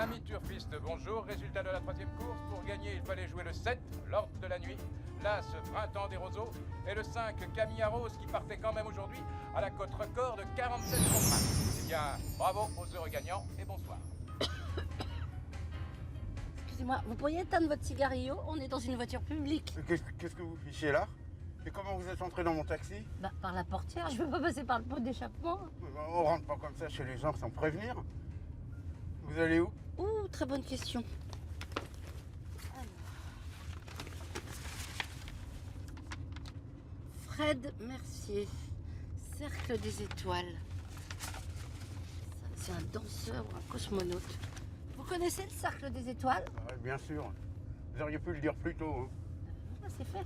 Amis turfistes, bonjour. Résultat de la troisième course. Pour gagner, il fallait jouer le 7, l'ordre de la nuit, l'As, Printemps des Roseaux, et le 5, Camilla Rose, qui partait quand même aujourd'hui à la cote record de 47 contre 1. Eh bien, bravo aux heureux gagnants et bonsoir. Excusez-moi, vous pourriez éteindre votre cigarillo? On est dans une voiture publique. Qu'est-ce que vous fichez là? Et comment vous êtes entré dans mon taxi? Bah, par la portière, je veux pas passer par le pot d'échappement. On rentre pas comme ça chez les gens sans prévenir. Vous allez où? Ouh, très bonne question. Alors. Fred Mercier, Cercle des Étoiles. C'est un danseur ou un cosmonaute. Vous connaissez le Cercle des Étoiles? Ouais, bien sûr. Vous auriez pu le dire plus tôt. Hein. Ah, c'est fait.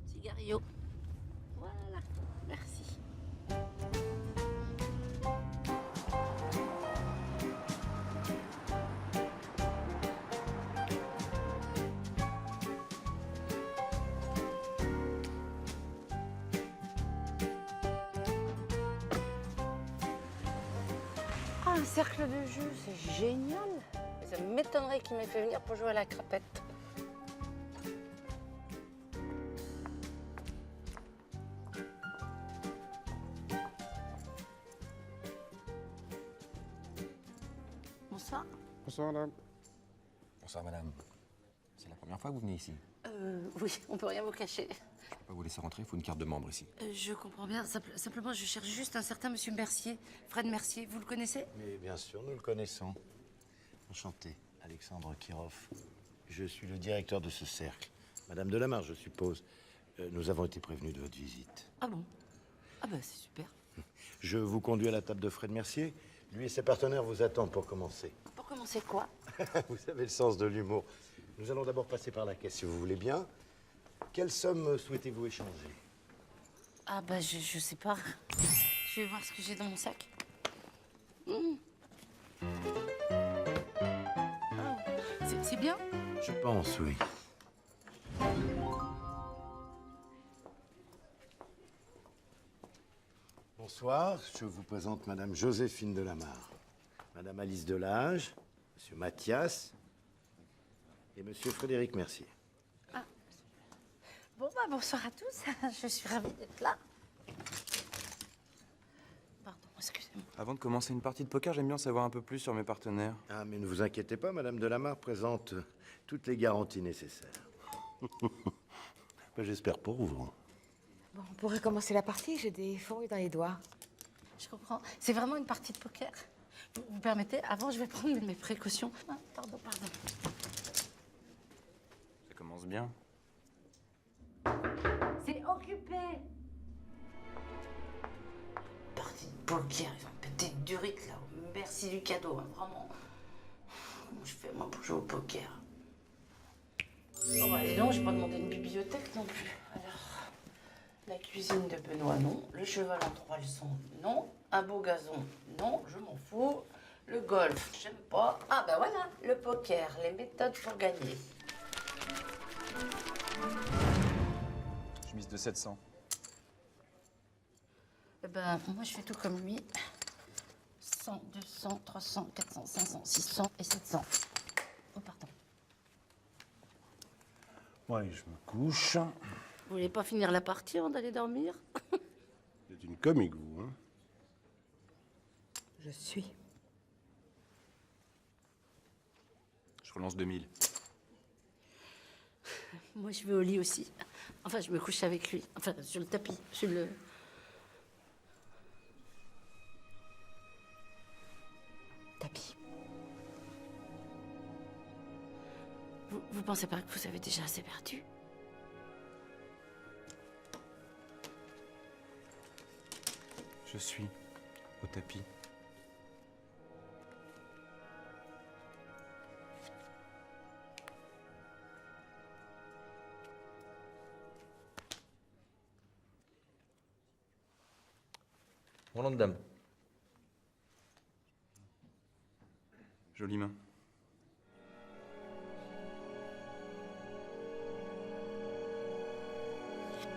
Cigarillo. Voilà, merci. Ah, un cercle de jeu, c'est génial. Ça m'étonnerait qu'il m'ait fait venir pour jouer à la crapette. Bonsoir. Bonsoir madame. Bonsoir madame. C'est la première fois que vous venez ici. Oui, on peut rien vous cacher. Je peux pas vous laisser rentrer, il faut une carte de membre ici. Je comprends bien. Simplement, je cherche juste un certain monsieur Mercier, Fred Mercier. Vous le connaissez? Mais bien sûr, nous le connaissons. Enchanté, Alexandre Kirov. Je suis le directeur de ce cercle. Madame Delamarre, je suppose. Nous avons été prévenus de votre visite. Ah bon? Ah bah c'est super. Je vous conduis à la table de Fred Mercier. Lui et ses partenaires vous attendent pour commencer. Pour commencer quoi? Vous avez le sens de l'humour. Nous allons d'abord passer par la caisse, si vous voulez bien. Quelle somme souhaitez-vous échanger? Ah bah je sais pas. Je vais voir ce que j'ai dans mon sac. Ah, c'est bien? Je pense, oui. Bonsoir, je vous présente Madame Joséphine Delamarre, Madame Alice Delage, Monsieur Mathias et Monsieur Frédéric Mercier. Bon bah bonsoir à tous. Je suis ravie d'être là. Pardon, excusez-moi. Avant de commencer une partie de poker, j'aime bien savoir un peu plus sur mes partenaires. Ah, mais ne vous inquiétez pas, Madame Delamarre présente toutes les garanties nécessaires. Ben, j'espère pour vous. Hein. Bon, on pourrait commencer la partie, j'ai des fourmis dans les doigts. Je comprends. C'est vraiment une partie de poker. Vous permettez? Avant, je vais prendre mes précautions. Ah, pardon. Ça commence bien. C'est occupé. Partie de poker, ils ont pété une durite là. Merci du cadeau, hein, vraiment. Comment je fais moi pour jouer au poker? Oh bah et non, je vais pas demander une bibliothèque non plus. Alors, la cuisine de Benoît, non. Le cheval en 3 leçons, non. Un beau gazon, non, je m'en fous. Le golf, j'aime pas. Ah bah voilà, le poker, les méthodes pour gagner. Je mise de 700. Eh ben, moi je fais tout comme lui. 100, 200, 300, 400, 500, 600 et 700. Oh pardon. Bon, allez, je me couche. Vous voulez pas finir la partie avant d'aller dormir? Vous êtes une comique, vous, hein? Je suis. Je relance 2000. Moi je vais au lit aussi. Enfin, je me couche avec lui. Enfin, sur le tapis, sur le... Tapis. Vous pensez pas que vous avez déjà assez perdu? Je suis au tapis. Mon nom de dame. Jolie main.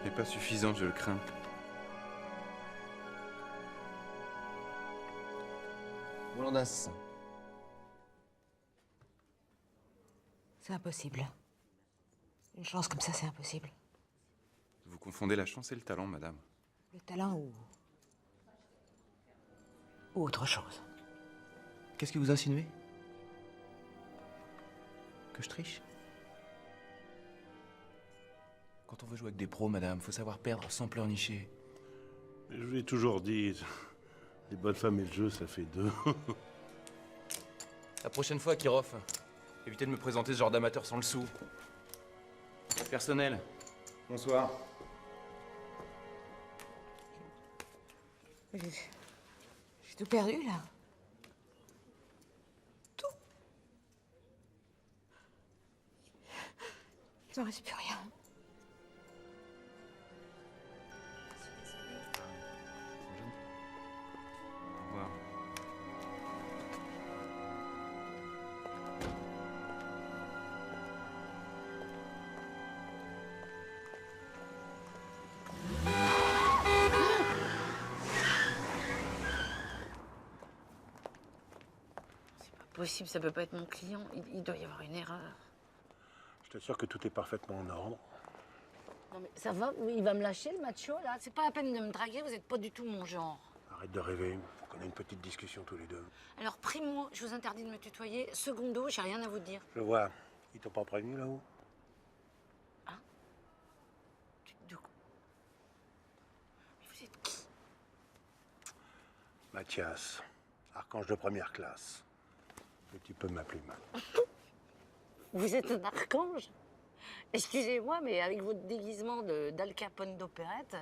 Mais pas suffisant, je le crains. Mon nom d'as. C'est impossible. Une chance comme ça, c'est impossible. Vous confondez la chance et le talent, madame. Le talent ou autre chose. Qu'est-ce que vous insinuez? Que je triche? Quand on veut jouer avec des pros, madame, faut savoir perdre sans pleurnicher. Je vous l'ai toujours dit, les bonnes femmes et le jeu, ça fait deux. La prochaine fois, Kirov, évitez de me présenter ce genre d'amateur sans le sou. Personnel, bonsoir. J'ai tout perdu, là. Tout. Il ne reste plus rien. Au revoir. Possible, ça peut pas être mon client. Il doit y avoir une erreur. Je t'assure que tout est parfaitement en ordre. Non mais ça va, il va me lâcher le macho là. C'est pas la peine de me draguer, vous êtes pas du tout mon genre. Arrête de rêver, faut qu'on ait une petite discussion tous les deux. Alors primo, je vous interdis de me tutoyer. Secondo, j'ai rien à vous dire. Je vois, ils t'ont pas prévenu là-haut? De quoi? Mais vous êtes qui? Mathias, archange de première classe. Mais tu peux m'appeler Matt. Vous êtes un archange? Excusez-moi, mais avec votre déguisement d'Al Capone d'opérette,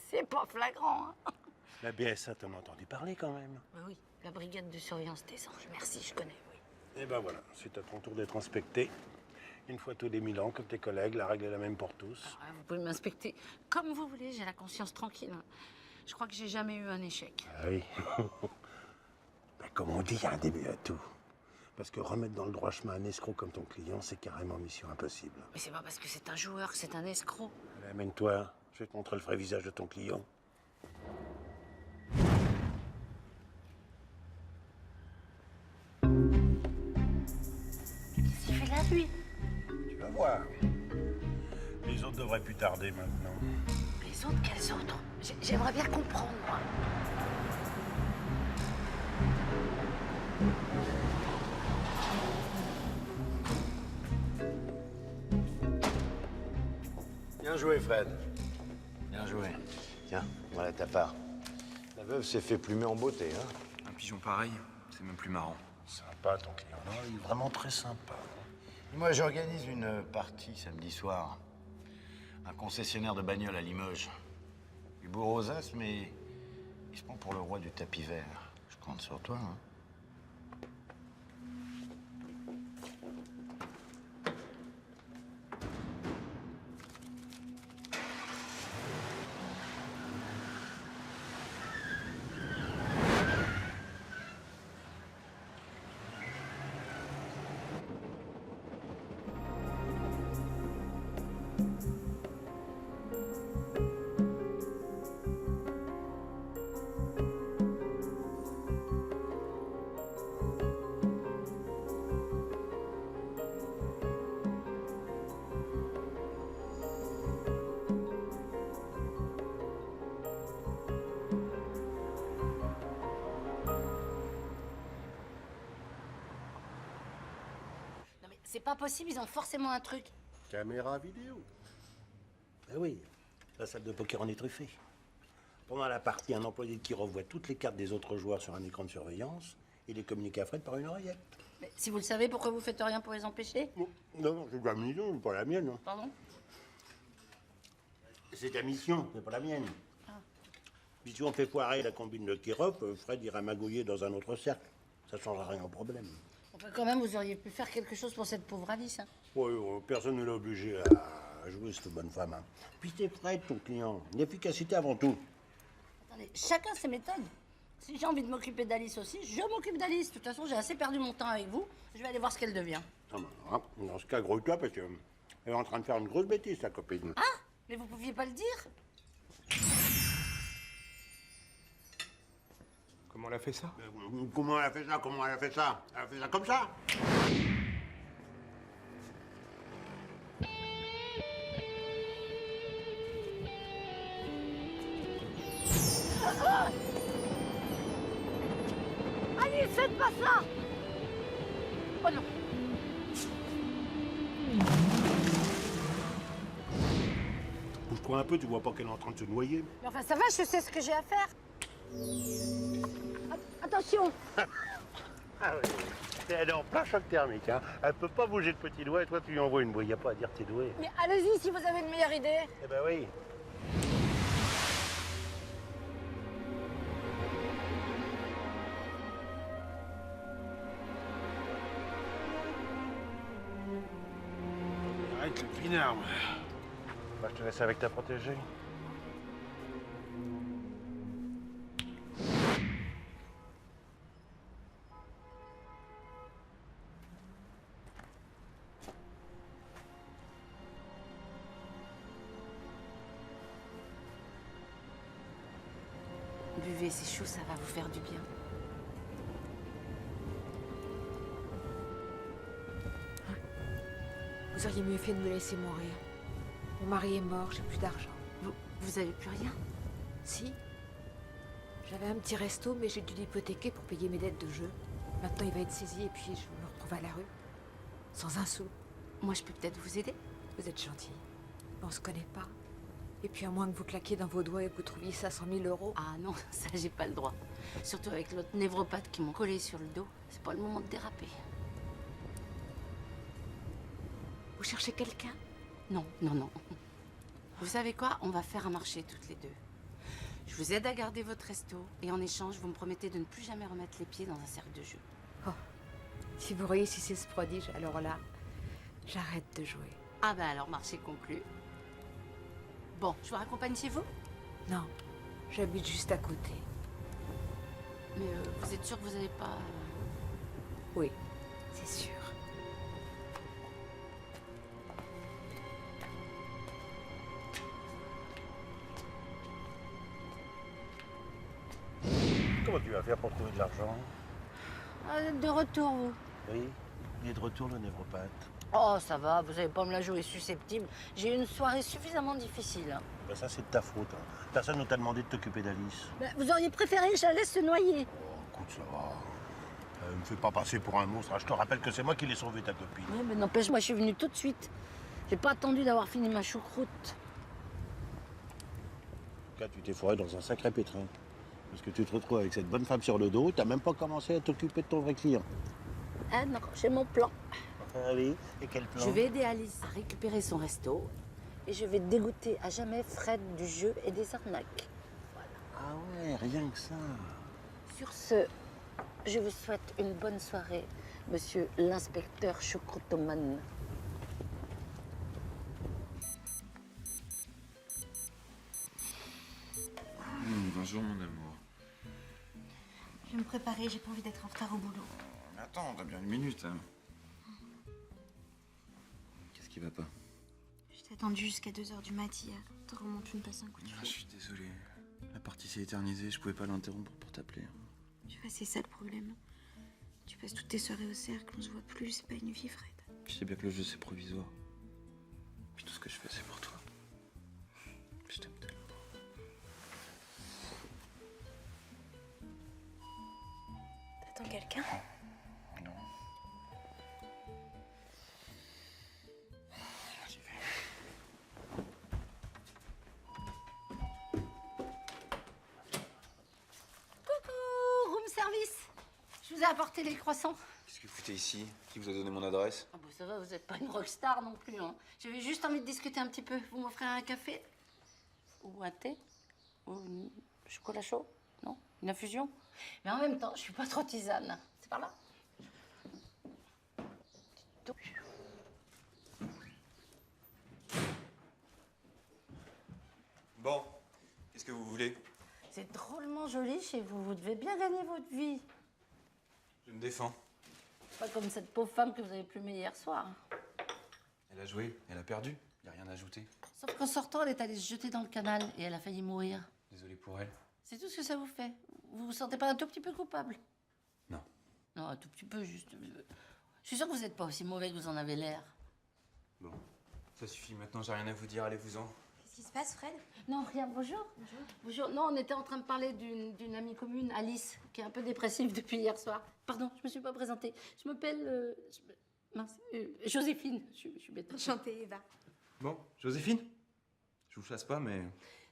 c'est pas flagrant. Hein? La BSA, t'en as entendu parler quand même? Oui, la brigade de surveillance des anges. Merci, je connais, oui. Et ben voilà, c'est à ton tour d'être inspecté. Une fois tous les 1000 ans, comme tes collègues, la règle est la même pour tous. Alors, vous pouvez m'inspecter comme vous voulez, j'ai la conscience tranquille. Je crois que j'ai jamais eu un échec. Ah oui. Ben, comme on dit, il y a un début à tout. Parce que remettre dans le droit chemin un escroc comme ton client, c'est carrément mission impossible. Mais c'est pas parce que c'est un joueur que c'est un escroc. Allez, amène-toi, je vais te montrer le vrai visage de ton client. Qu'est-ce qu'il fait là, lui? Tu vas voir. Les autres devraient plus tarder maintenant. Les autres, quels autres? J'aimerais bien comprendre, moi. Bien joué, Fred. Bien joué. Tiens, voilà ta part. La veuve s'est fait plumer en beauté, hein. Un pigeon pareil, c'est même plus marrant. Sympa ton client, non? Il est vraiment très sympa. Moi, j'organise une partie samedi soir. Un concessionnaire de bagnole à Limoges. Du beau rosace, mais il se prend pour le roi du tapis vert. Je compte sur toi, hein. Non mais c'est pas possible, ils ont forcément un truc. Caméra vidéo. Eh oui, la salle de poker en est truffée. Pendant la partie, un employé qui revoit toutes les cartes des autres joueurs sur un écran de surveillance et les communique à Fred par une oreillette. Mais si vous le savez, pourquoi vous faites rien pour les empêcher? Non, c'est ta mission, pas la mienne. Pardon? C'est ta mission, c'est pas la mienne. Puis si on fait foirer la combine de Kirov, Fred ira magouiller dans un autre cercle. Ça changera rien au problème. Enfin, quand même, vous auriez pu faire quelque chose pour cette pauvre Alice. Hein. Oui, personne ne l'a obligé à jouer cette bonne femme. Hein. Puis c'est Fred, ton client. L'efficacité avant tout. Attendez, chacun ses méthodes. Si j'ai envie de m'occuper d'Alice aussi, je m'occupe d'Alice. De toute façon, j'ai assez perdu mon temps avec vous. Je vais aller voir ce qu'elle devient. Ah ben, hein, dans ce cas, grouille-toi parce qu'elle est en train de faire une grosse bêtise, sa copine. Ah, mais vous pouviez pas le dire? Comment elle a fait ça? Comment elle a fait ça? Comment elle a fait ça? Elle a fait ça comme ça? Alice, faites pas ça! Oh non! Bouge-toi un peu, tu vois pas qu'elle est en train de se noyer? Mais enfin, ça va, je sais ce que j'ai à faire. Attention! Ah oui, elle est en plein choc thermique, hein. Elle peut pas bouger le petit doigt et toi tu lui envoies une bouille. Y a pas à dire t'es doué. Mais allez-y si vous avez une meilleure idée. Eh ben oui. Arrête le pinard, moi. Bah, je te laisse avec ta protégée. Buvez, c'est chaud, ça va vous faire du bien. Vous auriez mieux fait de me laisser mourir. Mon mari est mort, j'ai plus d'argent. Vous avez plus rien? Si. J'avais un petit resto, mais j'ai dû l'hypothéquer pour payer mes dettes de jeu. Maintenant, il va être saisi et puis je me retrouve à la rue. Sans un sou. Moi, je peux peut-être vous aider? Vous êtes gentil. On se connaît pas. Et puis, à moins que vous claquiez dans vos doigts et que vous trouviez 500 000 euros. Ah non, ça, j'ai pas le droit. Surtout avec l'autre névropathe qui m'ont collé sur le dos. C'est pas le moment de déraper. Vous cherchez quelqu'un? Non, non, non. Vous savez quoi? On va faire un marché toutes les deux. Je vous aide à garder votre resto et en échange, vous me promettez de ne plus jamais remettre les pieds dans un cercle de jeu. Oh. Si vous réussissez ce prodige, alors là, j'arrête de jouer. Ah ben alors, marché conclu. Bon, je vous raccompagne chez vous? Non, j'habite juste à côté. Mais vous êtes sûr que vous n'allez pas... Oui, c'est sûr. Comment tu vas faire pour trouver de l'argent? de retour, vous? Oui, il est de retour le névropathe. Oh, ça va, vous n'allez pas me la jouer susceptible. J'ai eu une soirée suffisamment difficile. Hein. Ben ça c'est de ta faute. Hein. Personne ne t'a demandé de t'occuper d'Alice. Ben, vous auriez préféré que je la laisse se noyer. Oh, écoute, ça va. Me fais pas passer pour un monstre. Je te rappelle que c'est moi qui l'ai sauvé ta copine. Oui, mais n'empêche, moi je suis venue tout de suite. J'ai pas attendu d'avoir fini ma choucroute. En tout cas, tu t'es foiré dans un sacré pétrin. Parce que tu te retrouves avec cette bonne femme sur le dos, t'as même pas commencé à t'occuper de ton vrai client. Ah non, j'ai mon plan. Ah oui, et quel plan? Je vais aider Alice à récupérer son resto et je vais dégoûter à jamais Fred du jeu et des arnaques. Ah ouais, rien que ça. Sur ce, je vous souhaite une bonne soirée, monsieur l'inspecteur choucroutoman. Bonjour mon amour. Je vais me préparer, j'ai pas envie d'être en retard au boulot. Attends, t'as bien une minute. Hein. Qu'est-ce qui va pas? Je t'ai attendu jusqu'à 2h du mat hier. T'aurais pu me passer un coup de Je fil. suis désolé. La partie s'est éternisée, je pouvais pas l'interrompre pour t'appeler. Tu vois, c'est ça le problème. Tu passes toutes tes soirées au cercle, on se voit plus, c'est pas une vie, Fred. Je sais bien que le jeu c'est provisoire. Puis tout ce que je fais c'est pour toi. Je t'aime tellement. T'attends quelqu'un? Non. J'y vais. Coucou, room service. Je vous ai apporté les croissants. Qu'est-ce que vous foutez ici? Qui vous a donné mon adresse? Ah bah ça va, vous n'êtes pas une rockstar non plus. Hein. J'avais juste envie de discuter un petit peu. Vous m'offrez un café? Ou un thé? Ou chocolat chaud? Non? Une infusion? Mais en même temps, je suis pas trop tisane. C'est par là? Bon, qu'est-ce que vous voulez? C'est drôlement joli chez vous. Vous devez bien gagner votre vie. Je me défends. Pas comme cette pauvre femme que vous avez plumée hier soir. Elle a joué, elle a perdu. Y a rien à ajouter. Sauf qu'en sortant, elle est allée se jeter dans le canal et elle a failli mourir. Désolé pour elle. C'est tout ce que ça vous fait. Vous vous sentez pas un tout petit peu coupable? Non. Non, un tout petit peu, juste. Je suis sûre que vous n'êtes pas aussi mauvais que vous en avez l'air. Bon, ça suffit. Maintenant, j'ai rien à vous dire. Allez-vous-en. Qu'est-ce qui se passe, Fred? Non, rien, bonjour. Bonjour. Non, on était en train de parler d'une amie commune, Alice, qui est un peu dépressive depuis hier soir. Pardon, je me suis pas présentée. Je m'appelle... Joséphine. Je suis bête. Enchantée, Eva. Bon, Joséphine? Je vous chasse pas, mais...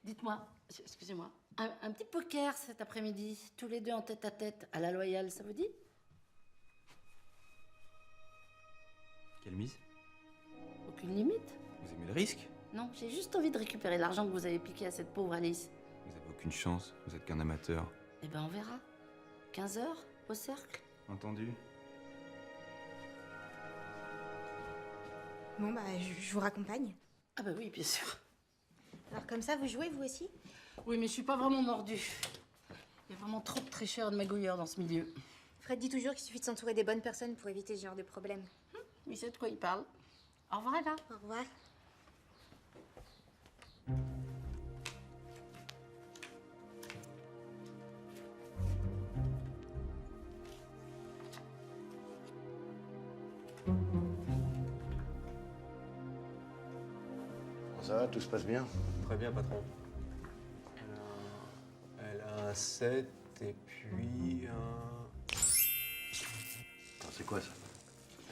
Dites-moi, excusez-moi, un petit poker cet après-midi, tous les deux en tête-à-tête, à la Loyale, ça vous dit? Quelle mise? Aucune limite? Vous aimez le risque? Non, j'ai juste envie de récupérer l'argent que vous avez piqué à cette pauvre Alice. Vous avez aucune chance. Vous êtes qu'un amateur. Eh ben, on verra. 15 heures, au cercle. Entendu? Bon, bah, je vous raccompagne. Ah bah oui, bien sûr. Alors, comme ça, vous jouez, vous aussi? Oui, mais je suis pas vraiment mordue. Il y a vraiment trop de tricheurs et de magouilleurs dans ce milieu. Fred dit toujours qu'il suffit de s'entourer des bonnes personnes pour éviter ce genre de problème. Il sait de quoi il parle. Au revoir, Eva. Au revoir. Ça va, tout se passe bien? Très bien, patron. Elle a un 7 et puis un... C'est quoi ça?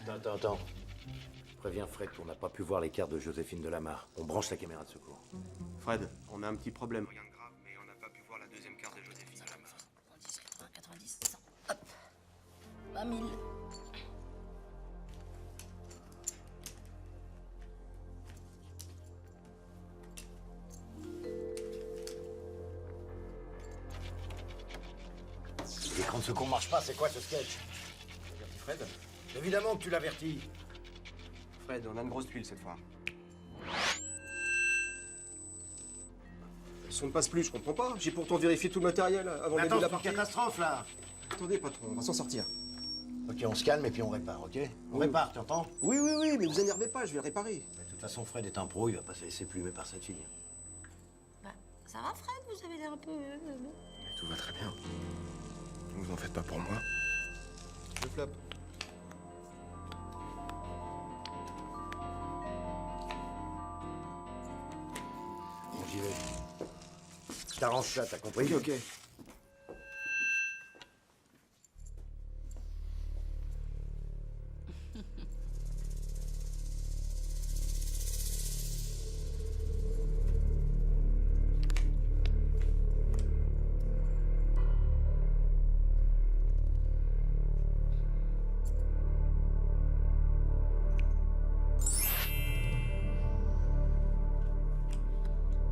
Attends. Je préviens Fred qu'on n'a pas pu voir les cartes de Joséphine Delamarre. On branche la caméra de secours. Fred, on a un petit problème. Rien de grave, mais on n'a pas pu voir la deuxième carte de Joséphine Delamarre. 70, 80, 90, 100. Hop. 20 000. L'écran de secours marche pas, c'est quoi ce sketch? Fred? Évidemment que tu l'avertis. Fred, on a une grosse tuile cette fois. Le son ne passe plus, je comprends pas. J'ai pourtant vérifié tout le matériel avant de Attends, début de la c'est une partie. catastrophe là. Attendez, patron, on va s'en sortir. Ok, on se calme et puis on répare, ok? On répare, tu entends? Oui, mais vous énervez pas, je vais le réparer. De toute façon, Fred est un pro, il va pas se laisser plumer par cette fille. Bah, ça va, Fred? Vous avez l'air un peu... Tout va très bien. Vous en faites pas pour moi. Le flop. Bon, j'y vais. Je t'arrange ça, t'as compris? Ok.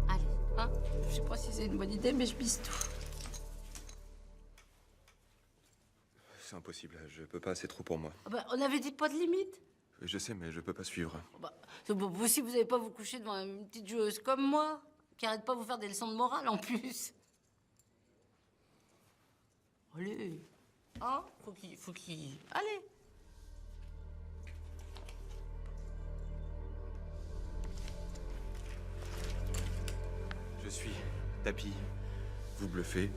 Allez, hein? Je sais pas si c'est une bonne idée, mais je bise tout. C'est impossible, je peux pas, c'est trop pour moi. Ah bah, on avait dit pas de limite. Je sais, mais je peux pas suivre. Bah, vous aussi, vous n'allez pas vous coucher devant une petite joueuse comme moi, qui arrête pas de vous faire des leçons de morale en plus. Allez. Hein? Faut qu'il... Allez. Je suis tapis. Vous bluffez.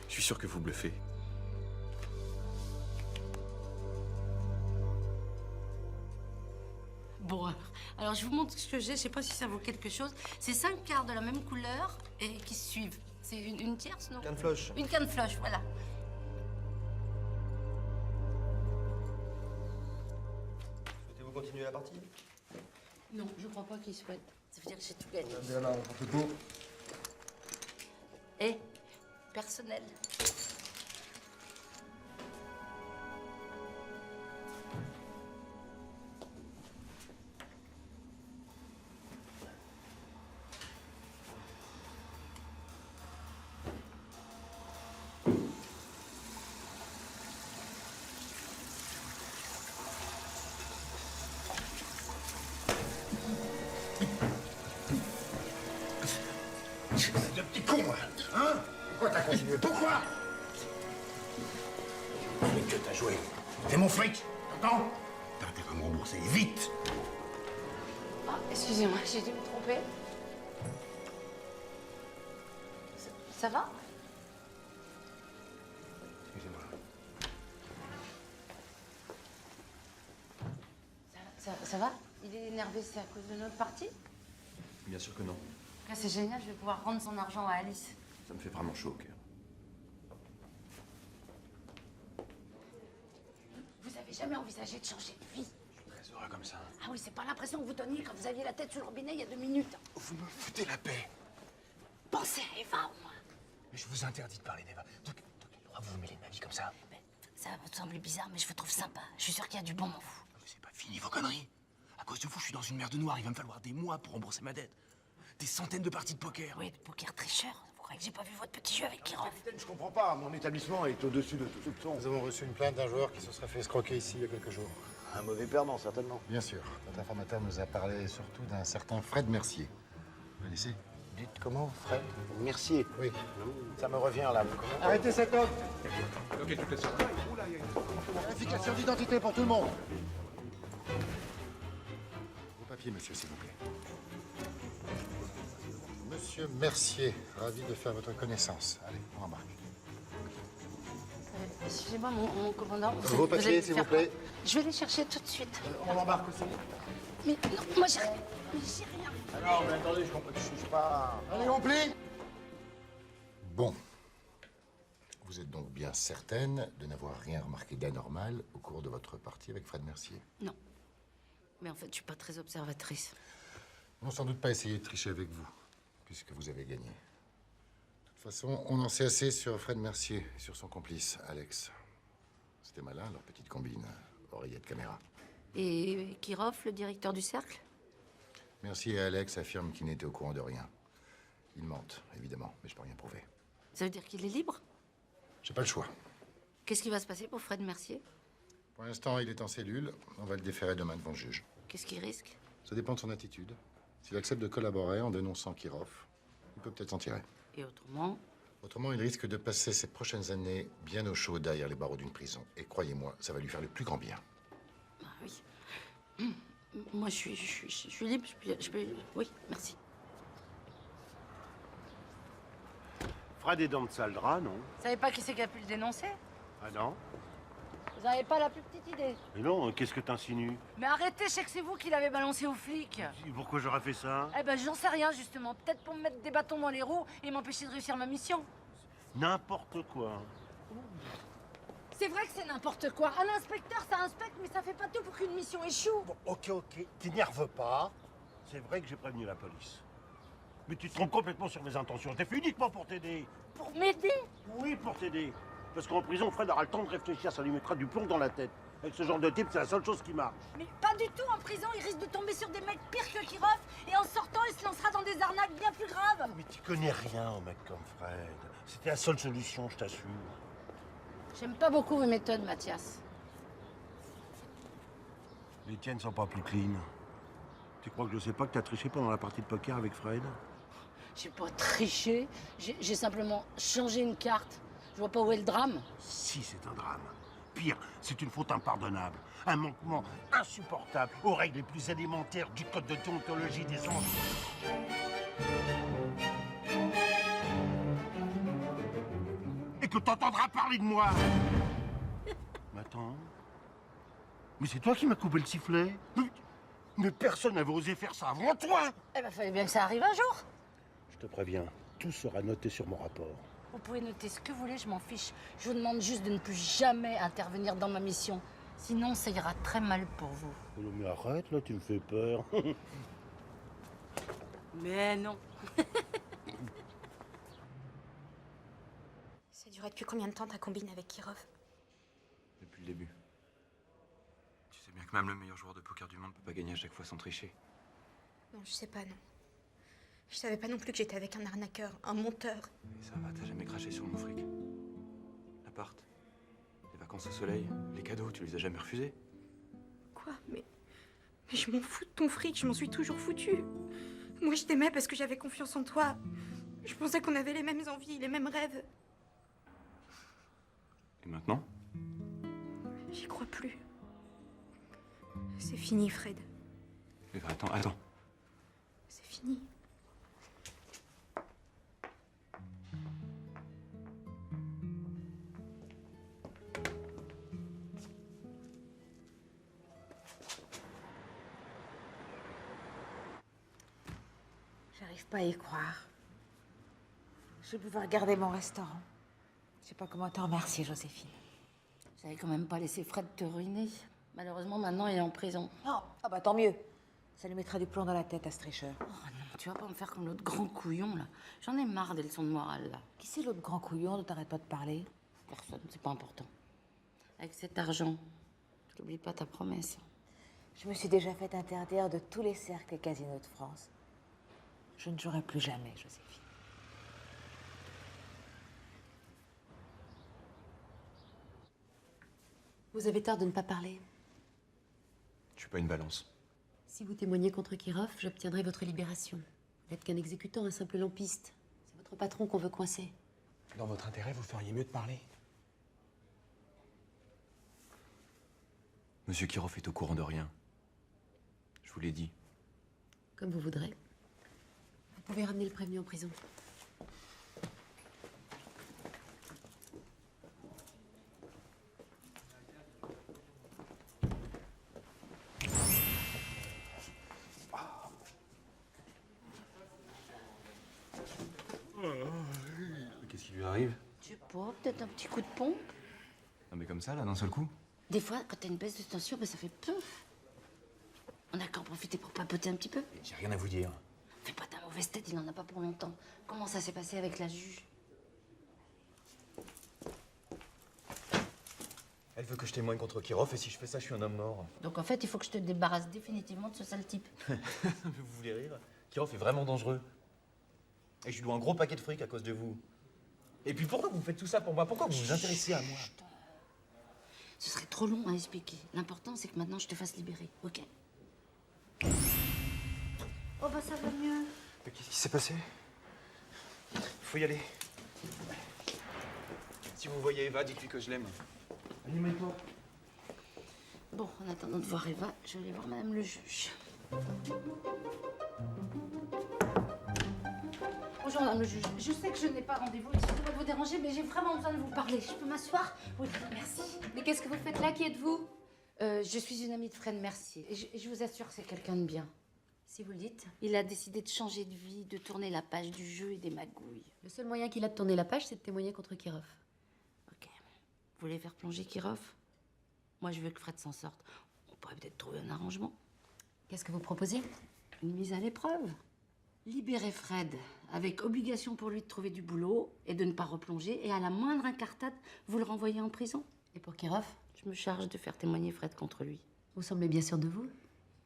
Je suis sûr que vous bluffez. Bon, alors je vous montre ce que j'ai, je sais pas si ça vaut quelque chose. C'est 5 cartes de la même couleur et qui se suivent. C'est une tierce, non? Canne floche. Une canne floche, voilà. Souhaitez-vous continuer la partie? Non, je crois pas qu'il souhaite. Ça veut dire que j'ai tout gagné. Bien là, on prend tout court. Et personnel. De petit con, moi. Hein? Pourquoi t'as continué? Pourquoi? Mais que t'as joué? C'est mon fric, t'entends? T'as intérêt à me rembourser, vite! Ah, excusez-moi, j'ai dû me tromper. Ça va? Excusez-moi. Ça va? Il est énervé, c'est à cause de notre partie? Bien sûr que non. Là, c'est génial, je vais pouvoir rendre son argent à Alice. Ça me fait vraiment chaud au cœur. Vous avez jamais envisagé de changer de vie? Je suis très heureux comme ça. Ah oui, c'est pas l'impression que vous donniez quand vous aviez la tête sous le robinet il y a 2 minutes. Vous me foutez la paix. Pensez à Eva, au moins. Mais je vous interdis de parler d'Eva. De quel droit vous vous mêlez de ma vie comme ça? Ben, ça va vous sembler bizarre, mais je vous trouve sympa. Je suis sûre qu'il y a du bon en vous. C'est pas fini vos conneries. À cause de vous, je suis dans une merde noire. Il va me falloir des mois pour rembourser ma dette. Des centaines de parties de poker. Oui, de poker tricheur. Vous croyez que j'ai pas vu votre petit jeu avec Kirov? Capitaine, je comprends pas. Mon établissement est au-dessus de tout soupçon. Nous avons reçu une plainte d'un joueur qui se serait fait escroquer ici il y a quelques jours. Un mauvais perdant, certainement. Bien sûr. Notre informateur nous a parlé surtout d'un certain Fred Mercier. Vous connaissez? Dites comment, Fred? Mercier. Oui. Ça me revient là. Comment? Arrêtez cet homme! Ok, toutes les sortes. Vérification d'identité pour tout le monde. Vos papiers, monsieur, s'il vous plaît. Monsieur Mercier, ravi de faire votre connaissance. Allez, on embarque. Excusez-moi, mon commandant. Vos papiers, allez s'il faire vous plaît. quoi? Je vais les chercher tout de suite. On embarque aussi. Mais non, moi j'ai rien. Non, mais attendez, je suis pas... Allez, on plie! Bon. Vous êtes donc bien certaine de n'avoir rien remarqué d'anormal au cours de votre partie avec Fred Mercier? Non. Mais en fait, je suis pas très observatrice. Ils n'ont sans doute pas essayé de tricher avec vous, puisque vous avez gagné. De toute façon, on en sait assez sur Fred Mercier et sur son complice, Alex. C'était malin, leur petite combine, oreillette caméra. Et Kirov, le directeur du cercle? Mercier et Alex affirment qu'ils n'étaient au courant de rien. Ils mentent, évidemment, mais je peux rien prouver. Ça veut dire qu'il est libre? J'ai pas le choix. Qu'est-ce qui va se passer pour Fred Mercier? Pour l'instant, il est en cellule. On va le déférer demain devant le juge. Qu'est-ce qu'il risque? Ça dépend de son attitude. S'il accepte de collaborer en dénonçant Kirov, il peut peut-être s'en tirer. Et autrement? Autrement, il risque de passer ces prochaines années bien au chaud derrière les barreaux d'une prison. Et croyez-moi, ça va lui faire le plus grand bien. Ah oui. Moi, je suis libre. Je peux... Oui, merci. Fred est dans le sale drap, non? Vous savez pas qui c'est qui a pu le dénoncer? Ah non? Vous n'avez pas la plus petite idée? Mais non, qu'est-ce que t'insinues? Mais arrêtez, je sais que c'est vous qui l'avez balancé aux flics. Et pourquoi j'aurais fait ça? Eh ben, j'en sais rien, justement. Peut-être pour me mettre des bâtons dans les roues et m'empêcher de réussir ma mission. N'importe quoi. C'est vrai que c'est n'importe quoi. Un inspecteur, ça inspecte, mais ça fait pas tout pour qu'une mission échoue. Bon, ok, t'énerve pas. C'est vrai que j'ai prévenu la police. Mais tu te trompes complètement sur mes intentions. Je t'ai fait uniquement pour t'aider. Pour m'aider? Oui, pour t'aider. Parce qu'en prison, Fred aura le temps de réfléchir, ça lui mettra du plomb dans la tête. Avec ce genre de type, c'est la seule chose qui marche. Mais pas du tout. En prison, il risque de tomber sur des mecs pires que Kirov. Et en sortant, il se lancera dans des arnaques bien plus graves. Mais tu connais rien au mec comme Fred. C'était la seule solution, je t'assure. J'aime pas beaucoup vos méthodes, Mathias. Les tiennes sont pas plus clean. Tu crois que je sais pas que t'as triché pendant la partie de poker avec Fred? J'ai pas triché. J'ai simplement changé une carte. Je vois pas où est le drame. Si, c'est un drame. Pire, c'est une faute impardonnable. Un manquement insupportable aux règles les plus élémentaires du code de déontologie des anges. Et que t'entendras parler de moi. Mais attends. Mais c'est toi qui m'as coupé le sifflet. Mais personne n'avait osé faire ça avant toi. Eh ben, fallait bien que ça arrive un jour. Je te préviens, tout sera noté sur mon rapport. Vous pouvez noter ce que vous voulez, je m'en fiche. Je vous demande juste de ne plus jamais intervenir dans ma mission. Sinon, ça ira très mal pour vous. Oh, mais arrête, là, tu me fais peur. Mais non. Ça durait depuis combien de temps ta combine avec Kirov? Depuis le début. Tu sais bien que même le meilleur joueur de poker du monde peut pas gagner à chaque fois sans tricher. Non, je sais pas, non. Je savais pas non plus que j'étais avec un arnaqueur, un monteur. Et ça va, t'as jamais craché sur mon fric. L'appart, les vacances au soleil, les cadeaux, tu les as jamais refusés. Quoi? Mais je m'en fous de ton fric, je m'en suis toujours foutue. Moi, je t'aimais parce que j'avais confiance en toi. Je pensais qu'on avait les mêmes envies, les mêmes rêves. Et maintenant? J'y crois plus. C'est fini, Fred. Eva, attends. C'est fini. J'arrive pas à y croire. Je vais pouvoir garder mon restaurant. Je sais pas comment te remercier, Joséphine. J'avais quand même pas laissé Fred te ruiner. Malheureusement, maintenant, il est en prison. Oh, ah bah tant mieux. Ça lui mettra du plomb dans la tête à ce tricheur. Oh non, tu vas pas me faire comme l'autre grand couillon, là. J'en ai marre des leçons de morale, là. Qui c'est l'autre grand couillon dont t'arrêtes pas de parler? Personne, c'est pas important. Avec cet argent, n'oublie pas ta promesse. Je me suis déjà fait interdire de tous les cercles et casinos de France. Je ne jouerai plus jamais, Joséphine. Vous avez tort de ne pas parler. Je suis pas une balance. Si vous témoignez contre Kirov, j'obtiendrai votre libération. Vous n'êtes qu'un exécutant, un simple lampiste. C'est votre patron qu'on veut coincer. Dans votre intérêt, vous feriez mieux de parler. Monsieur Kirov est au courant de rien. Je vous l'ai dit. Comme vous voudrez. Vous pouvez ramener le prévenu en prison. Qu'est-ce qui lui arrive? Je sais pas, peut-être un petit coup de pompe. Non mais comme ça, là, d'un seul coup? Des fois, quand t'as une baisse de tension, ça fait puf. On a qu'à en profiter pour papoter un petit peu. J'ai rien à vous dire. Fais pas ta mauvaise tête, il en a pas pour longtemps. Comment ça s'est passé avec la juge? Elle veut que je témoigne contre Kirov et si je fais ça, je suis un homme mort. Donc en fait, il faut que je te débarrasse définitivement de ce sale type. Vous voulez rire? Kirov est vraiment dangereux. Et je lui dois un gros paquet de fric à cause de vous. Et puis pourquoi vous faites tout ça pour moi? Pourquoi vous vous intéressez à moi? Ce serait trop long à expliquer. L'important, c'est que maintenant, je te fasse libérer, ok? Oh bah ça va mieux. Mais qu'est-ce qui s'est passé? Faut y aller. Si vous voyez Eva, dites-lui que je l'aime. Animez-toi. Bon, en attendant de voir Eva, je vais aller voir Madame le juge. Bonjour Madame le juge. Je sais que je n'ai pas rendez-vous, excusez-moi de vous déranger, mais j'ai vraiment besoin de vous parler. Je peux m'asseoir? Oui, merci. Mais qu'est-ce que vous faites là? Qui êtes-vous? Je suis une amie de Fred Mercier. Et je vous assure que c'est quelqu'un de bien. Si vous le dites. Il a décidé de changer de vie, de tourner la page du jeu et des magouilles. Le seul moyen qu'il a de tourner la page, c'est de témoigner contre Kirov. Ok. Vous voulez faire plonger Kirov? Moi, je veux que Fred s'en sorte. On pourrait peut-être trouver un arrangement. Qu'est-ce que vous proposez? Une mise à l'épreuve. Libérer Fred, avec obligation pour lui de trouver du boulot et de ne pas replonger. Et à la moindre incartade, vous le renvoyez en prison. Et pour Kirov? Je me charge de faire témoigner Fred contre lui. Vous semblez bien sûr de vous.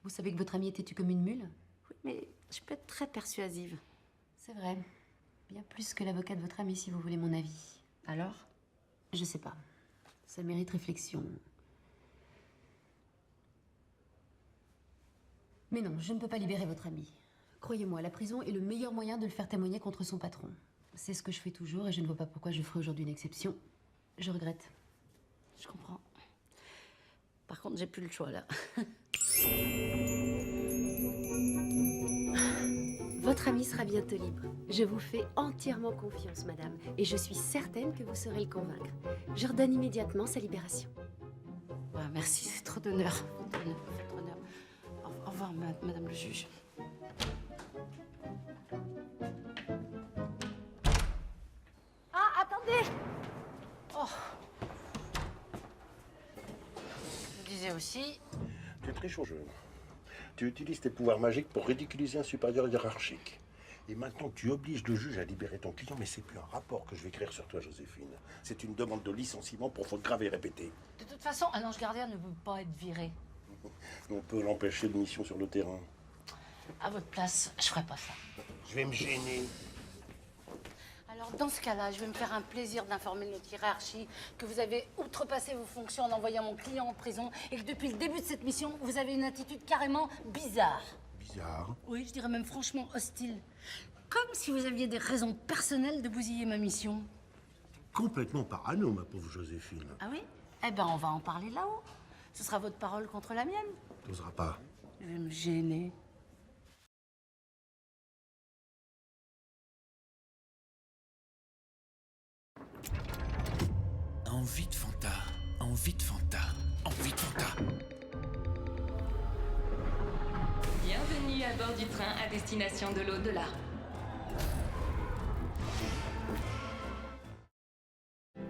Vous savez que votre ami est têtu comme une mule? Oui, mais je peux être très persuasive. C'est vrai. Bien plus que l'avocat de votre ami, si vous voulez mon avis. Alors? Je sais pas. Ça mérite réflexion. Mais non, je ne peux pas libérer votre ami. Croyez-moi, la prison est le meilleur moyen de le faire témoigner contre son patron. C'est ce que je fais toujours et je ne vois pas pourquoi je ferai aujourd'hui une exception. Je regrette. Je comprends. Par contre, j'ai plus le choix, là. Votre ami sera bientôt libre. Je vous fais entièrement confiance, madame. Et je suis certaine que vous saurez le convaincre. J'ordonne immédiatement sa libération. Ouais, merci, c'est trop d'honneur. Faites honneur. Au revoir, madame le juge. Ah, attendez! Oh. Je disais aussi... Tu triches au jeu. Tu utilises tes pouvoirs magiques pour ridiculiser un supérieur hiérarchique. Et maintenant, tu obliges le juge à libérer ton client, mais c'est plus un rapport que je vais écrire sur toi, Joséphine. C'est une demande de licenciement pour faute grave et répétée. De toute façon, un ange gardien ne peut pas être viré. On peut l'empêcher de mission sur le terrain. À votre place, je ferais pas ça. Je vais me gêner. Alors, dans ce cas-là, je vais me faire un plaisir d'informer notre hiérarchie que vous avez outrepassé vos fonctions en envoyant mon client en prison et que depuis le début de cette mission, vous avez une attitude carrément bizarre. Bizarre. Oui, je dirais même franchement hostile. Comme si vous aviez des raisons personnelles de bousiller ma mission. Complètement parano, ma pauvre Joséphine. Ah oui? Eh ben, on va en parler là-haut. Ce sera votre parole contre la mienne. T'oseras pas. Je vais me gêner. Envie de Fanta, envie de Fanta, envie de Fanta. Bienvenue à bord du train à destination de l'au-delà.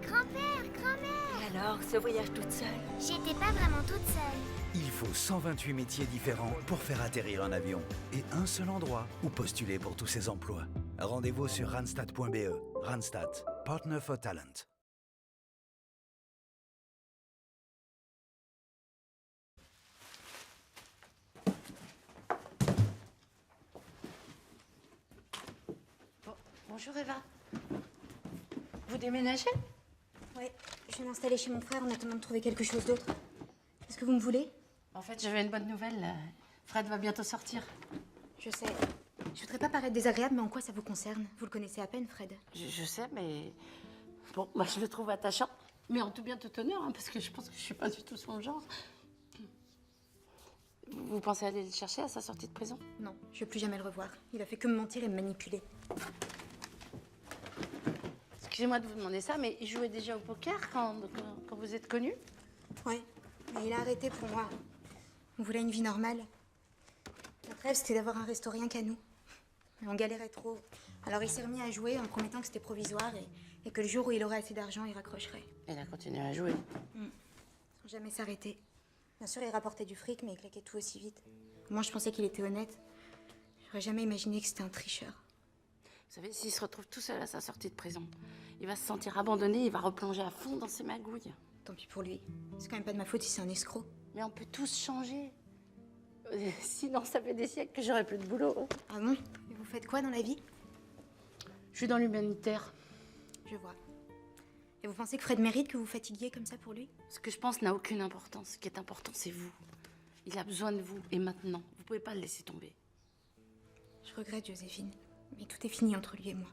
Grand-père, grand-mère! Et alors, ce voyage toute seule? J'étais pas vraiment toute seule. Il faut 128 métiers différents pour faire atterrir un avion. Et un seul endroit où postuler pour tous ces emplois. Rendez-vous sur randstad.be. Randstad, Partner for Talent. Bonjour Eva. Vous déménagez? Ouais, je viens m'installer chez mon frère en attendant de trouver quelque chose d'autre. Est-ce que vous me voulez? En fait, j'avais une bonne nouvelle. Fred va bientôt sortir. Je sais. Je voudrais pas paraître désagréable, mais en quoi ça vous concerne? Vous le connaissez à peine, Fred. Je sais, mais... Bon, moi je le trouve attachant. Mais en tout bien, tout honneur, hein, parce que je pense que je suis pas du tout son genre. Vous pensez aller le chercher à sa sortie de prison? Non, je veux plus jamais le revoir. Il a fait que me mentir et me manipuler. Excusez-moi de vous demander ça, mais il jouait déjà au poker quand vous êtes connus? Ouais, mais il a arrêté pour moi. On voulait une vie normale. Notre rêve, c'était d'avoir un resto rien qu'à nous. Mais on galérait trop. Alors il s'est remis à jouer en me promettant que c'était provisoire et que le jour où il aurait assez d'argent, il raccrocherait. Il a continué à jouer. Sans jamais s'arrêter. Bien sûr, il rapportait du fric, mais il claquait tout aussi vite. Moi, je pensais qu'il était honnête. J'aurais jamais imaginé que c'était un tricheur. Vous savez, s'il se retrouve tout seul à sa sortie de prison, il va se sentir abandonné, il va replonger à fond dans ses magouilles. Tant pis pour lui. C'est quand même pas de ma faute si c'est un escroc. Mais on peut tous changer. Sinon, ça fait des siècles que j'aurais plus de boulot. Ah bon? Et vous faites quoi dans la vie? Je suis dans l'humanitaire. Je vois. Et vous pensez que Fred mérite que vous fatiguiez comme ça pour lui? Ce que je pense n'a aucune importance. Ce qui est important, c'est vous. Il a besoin de vous, et maintenant. Vous pouvez pas le laisser tomber. Je regrette, Joséphine. Mais tout est fini entre lui et moi.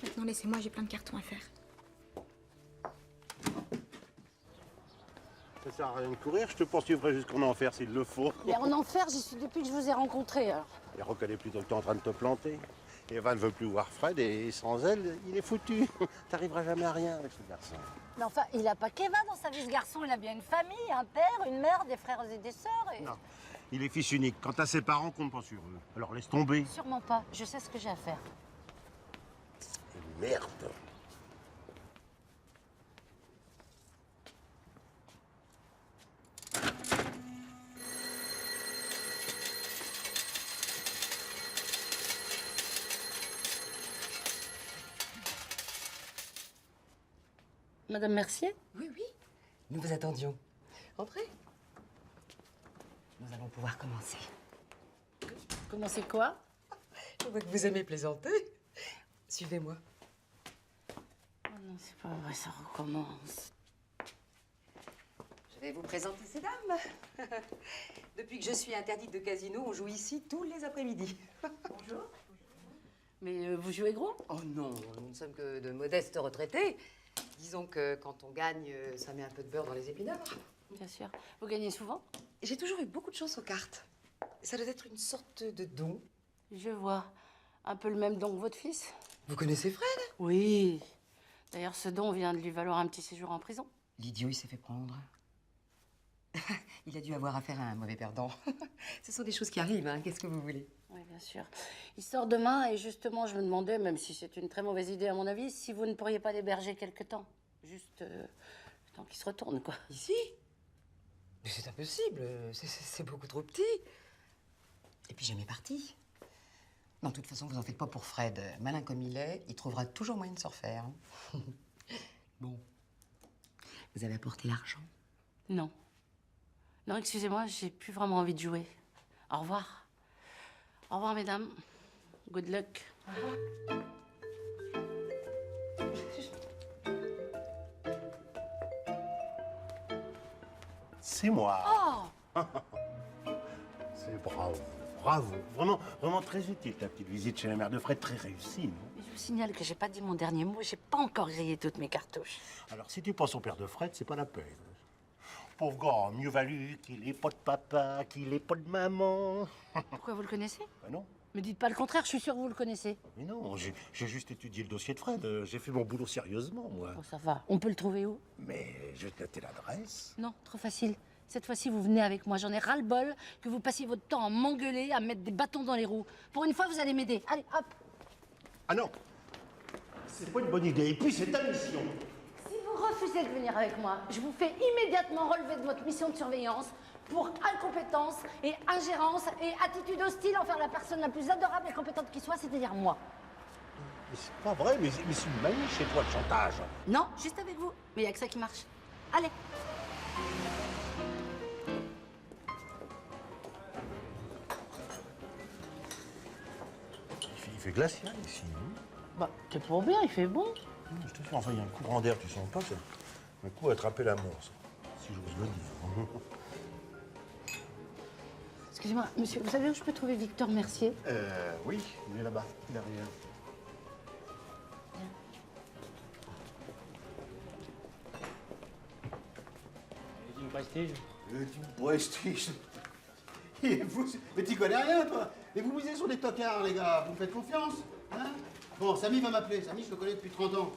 Maintenant, laissez-moi, j'ai plein de cartons à faire. Ça sert à rien de courir, je te poursuivrai jusqu'en enfer s'il le faut. Mais en enfer, j'y suis depuis que je vous ai rencontré, alors. Et reconnais plutôt que t'es en train de te planter. Eva ne veut plus voir Fred et sans elle, il est foutu. T'arriveras jamais à rien avec ce garçon. Mais enfin, il a pas qu'Eva dans sa vie, ce garçon. Il a bien une famille, un père, une mère, des frères et des sœurs. Et... Non, il est fils unique. Quant à ses parents, compte pas sur eux. Alors laisse tomber. Sûrement pas. Je sais ce que j'ai à faire. Merde. Madame Mercier? Oui, oui. Nous vous attendions. Entrez. Nous allons pouvoir commencer. Commencer quoi? Je vois que vous aimez plaisanter. Suivez-moi. Oh non, c'est pas vrai, ça recommence. Je vais vous présenter ces dames. Depuis que je suis interdite de casino, on joue ici tous les après-midi. Bonjour. Mais vous jouez gros? Oh non, nous ne sommes que de modestes retraités. Disons que quand on gagne, ça met un peu de beurre dans les épinards. Bien sûr. Vous gagnez souvent? J'ai toujours eu beaucoup de chance aux cartes. Ça doit être une sorte de don. Je vois. Un peu le même don que votre fils? Vous connaissez Fred? Oui. D'ailleurs, ce don vient de lui valoir un petit séjour en prison. L'idiot, il s'est fait prendre. Il a dû avoir affaire à un mauvais perdant. Ce sont des choses qui arrivent, hein. Qu'est-ce que vous voulez? Oui, bien sûr. Il sort demain et justement, je me demandais, même si c'est une très mauvaise idée à mon avis, si vous ne pourriez pas l'héberger quelque temps. Juste le temps qu'il se retourne, quoi. Ici? Mais c'est impossible. C'est beaucoup trop petit. Et puis jamais parti. Non, de toute façon, vous en faites pas pour Fred. Malin comme il est, il trouvera toujours moyen de se refaire. Bon. Vous avez apporté l'argent? Non. Non, excusez-moi, j'ai plus vraiment envie de jouer. Au revoir. Au revoir, mesdames. Good luck. C'est moi. Oh! C'est bravo. bravo. Vraiment, vraiment très utile, ta petite visite chez la mère de Fred, très réussie, non? Mais je vous signale que j'ai pas dit mon dernier mot, j'ai pas encore grillé toutes mes cartouches. Alors, si tu penses au père de Fred, c'est pas la peine. Pauvre gars, mieux valu qu'il ait pas de papa, qu'il ait pas de maman. Pourquoi vous le connaissez? Ben non. Me dites pas le contraire, je suis sûre que vous le connaissez. Mais non, j'ai juste étudié le dossier de Fred. J'ai fait mon boulot sérieusement, moi. Bon, ça va. On peut le trouver où? Mais je vais te noter l'adresse. Non, trop facile. Cette fois-ci, vous venez avec moi. J'en ai ras-le-bol que vous passiez votre temps à m'engueuler, à mettre des bâtons dans les roues. Pour une fois, vous allez m'aider. Allez, hop. Ah non, c'est pas une bonne idée. Et puis, c'est ta mission. Si vous refusez de venir avec moi, je vous fais immédiatement relever de votre mission de surveillance pour incompétence et ingérence et attitude hostile envers la personne la plus adorable et compétente qui soit, c'est-à-dire moi. Mais c'est pas vrai, mais c'est une manie chez toi, le chantage. Non, juste avec vous. Mais il n'y a que ça qui marche. Allez. Il fait glacial ici, non? Bah, c'est pour bien, il fait bon. Je te dis, enfin, il y a un courant d'air, tu sens pas ça? Un coup à attraper la mort, ça. Si j'ose le dire. Excusez-moi, monsieur, vous savez où je peux trouver Victor Mercier? Oui, il est là-bas, derrière. Team Prestige. Le Team Prestige. Mais tu connais rien, toi. Mais vous misez sur des tocards, les gars. Vous me faites confiance, hein? Bon, Samy va m'appeler. Samy, je le connais depuis 30 ans.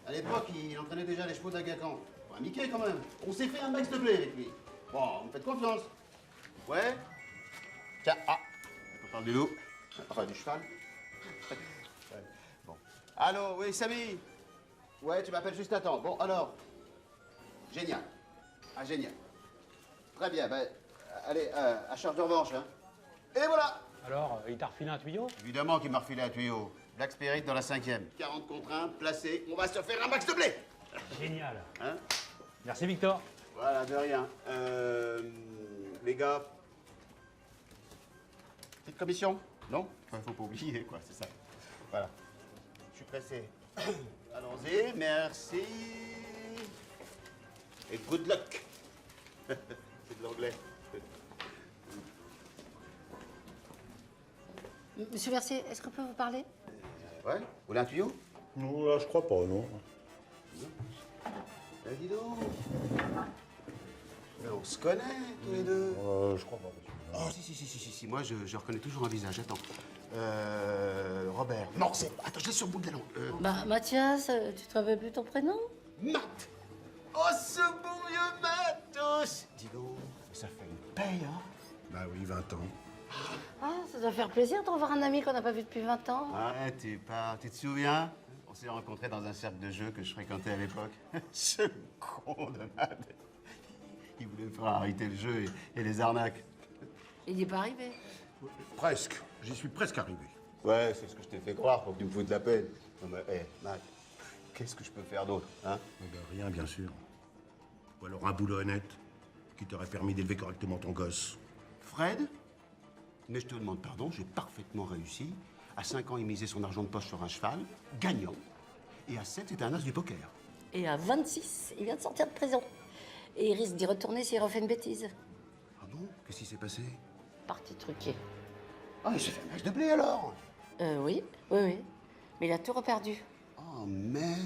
À l'époque, il entraînait déjà les chevaux d'Agacan. Bon, un Mickey, quand même. On s'est fait un max de blé avec lui. Bon, vous me faites confiance. Ouais? Tiens, on parle du loup. Enfin, du cheval. Ouais. Bon. Allô, oui, Samy? Ouais, tu m'appelles juste à temps. Bon, alors. Génial. Ah, génial. Très bien, ben, allez, à charge de revanche, hein. Et voilà! Alors, il t'a refilé un tuyau? Évidemment qu'il m'a refilé un tuyau. Black Spirit dans la 5e. 40 contre 1, placé. On va se faire un max de blé! Génial. Hein? Merci, Victor. Voilà, de rien. Les gars. Petite commission? Non? Enfin, faut pas oublier, quoi, c'est ça. Voilà. Je suis pressé. Allons-y, merci. Et good luck. C'est de l'anglais. Monsieur Mercier, est-ce qu'on peut vous parler? Ouais? Vous voulez un tuyau? Non, là, je crois pas, non. Ben, dis donc. Mais on se connaît, tous les deux. Je crois pas. Oh, si. Moi, je reconnais toujours un visage. Attends. Robert. Non, c'est. Attends, je l'ai sur le bout de la langue. Bah, Mathias, tu te rappelles plus ton prénom? Matt. Oh, ce bon vieux Matos. Dis donc, ça fait une paye, hein? Bah oui, 20 ans. Ah, ça doit faire plaisir de revoir un ami qu'on n'a pas vu depuis 20 ans. Ouais, tu te souviens? On s'est rencontrés dans un cercle de jeu que je fréquentais à l'époque. Ce con de Matt. Il voulait me faire arrêter le jeu et les arnaques. Il n'y est pas arrivé. Presque. J'y suis presque arrivé. Ouais, c'est ce que je t'ai fait croire pour que tu me foutes la peine. Non mais, hé, Matt, qu'est-ce que je peux faire d'autre, hein? Rien, bien sûr. Ou alors un boulot honnête qui t'aurait permis d'élever correctement ton gosse. Fred? Mais je te demande pardon, j'ai parfaitement réussi. À 5 ans, il misait son argent de poche sur un cheval, gagnant. Et à 7, c'était un as du poker. Et à 26, il vient de sortir de prison. Et il risque d'y retourner s'il refait une bêtise. Ah bon? Qu'est-ce qui s'est passé? Parti truqué. Ah, il s'est fait un match de blé alors? Oui. Mais il a tout reperdu. Oh merde!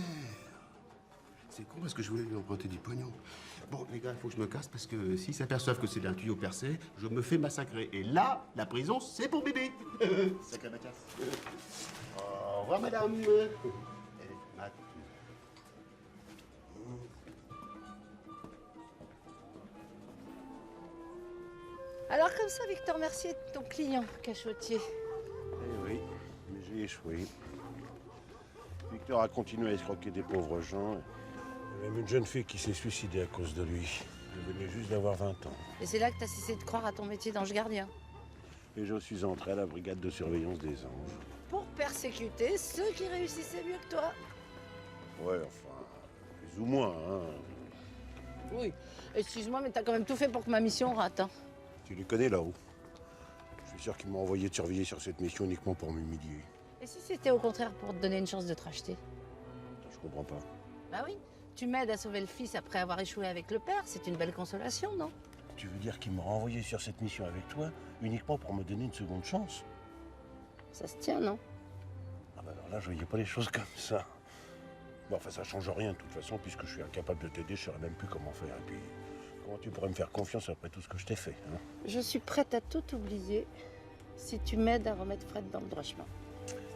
C'est con parce que je voulais lui emprunter du pognon. Bon, les gars, il faut que je me casse parce que s'ils s'aperçoivent que c'est un tuyau percé, je me fais massacrer. Et là, la prison, c'est pour bébé. Sacré Mathias. Au revoir, madame. Matt. Alors comme ça, Victor Mercier, ton client cachotier. Eh oui, mais j'ai échoué. Victor a continué à escroquer des pauvres gens. Il y a même une jeune fille qui s'est suicidée à cause de lui. Elle venait juste d'avoir 20 ans. Et c'est là que t'as cessé de croire à ton métier d'ange gardien. Et je suis entré à la brigade de surveillance des anges. Pour persécuter ceux qui réussissaient mieux que toi. Ouais, enfin, plus ou moins, hein. Oui. Excuse-moi, mais t'as quand même tout fait pour que ma mission rate, hein. Tu les connais là-haut. Je suis sûr qu'ils m'ont envoyé te surveiller sur cette mission uniquement pour m'humilier. Et si c'était au contraire pour te donner une chance de te racheter? Je comprends pas. Bah oui. Tu m'aides à sauver le fils après avoir échoué avec le père, c'est une belle consolation, non? Tu veux dire qu'il m'a renvoyé sur cette mission avec toi uniquement pour me donner une seconde chance? Ça se tient, non? Ah bah alors là, je voyais pas les choses comme ça. Bon, enfin, ça change rien de toute façon, puisque je suis incapable de t'aider, je saurais même plus comment faire. Et puis, comment tu pourrais me faire confiance après tout ce que je t'ai fait, hein? Je suis prête à tout oublier si tu m'aides à remettre Fred dans le droit chemin.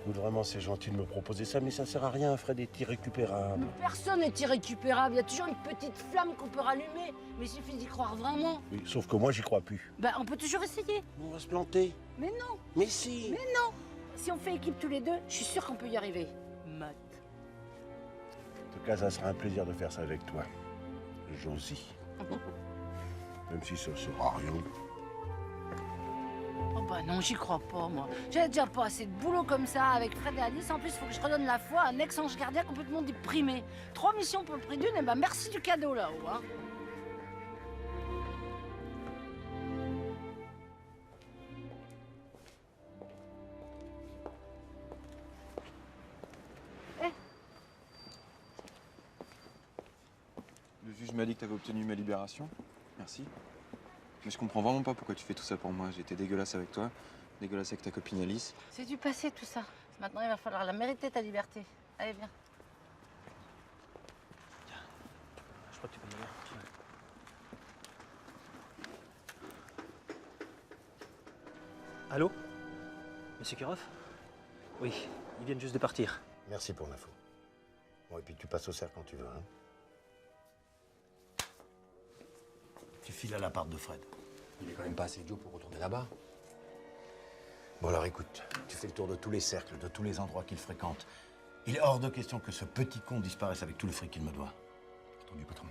Écoute, vraiment, c'est gentil de me proposer ça, mais ça sert à rien, Fred est irrécupérable. Personne n'est irrécupérable. Il y a toujours une petite flamme qu'on peut rallumer. Mais il suffit d'y croire vraiment. Oui, sauf que moi, j'y crois plus. Ben, on peut toujours essayer. On va se planter. Mais non. Mais si. Mais non. Si on fait équipe tous les deux, je suis sûre qu'on peut y arriver. Matt. En tout cas, ça sera un plaisir de faire ça avec toi, Josie. Même si ça sera rien. Oh bah non, j'y crois pas, moi. J'ai déjà pas assez de boulot comme ça avec Fred et Alice. En plus, il faut que je redonne la foi à un ex-ange gardien complètement déprimé. 3 missions pour le prix d'une, et ben merci du cadeau là-haut, hein. Le juge m'a dit que t'avais obtenu ma libération. Merci. Mais je comprends vraiment pas pourquoi tu fais tout ça pour moi. J'ai été dégueulasse avec toi, dégueulasse avec ta copine Alice. C'est du passé tout ça. Maintenant, il va falloir la mériter, ta liberté. Allez, viens. Je crois que tu peux me dire. Allô? Monsieur Kirov? Oui, ils viennent juste de partir. Merci pour l'info. Bon, et puis tu passes au cercle quand tu veux, hein. Tu files à l'appart de Fred. Il est quand même pas assez idiot pour retourner là-bas. Bon alors écoute, tu fais le tour de tous les cercles, de tous les endroits qu'il fréquente. Il est hors de question que ce petit con disparaisse avec tout le fric qu'il me doit. Entendu, patron?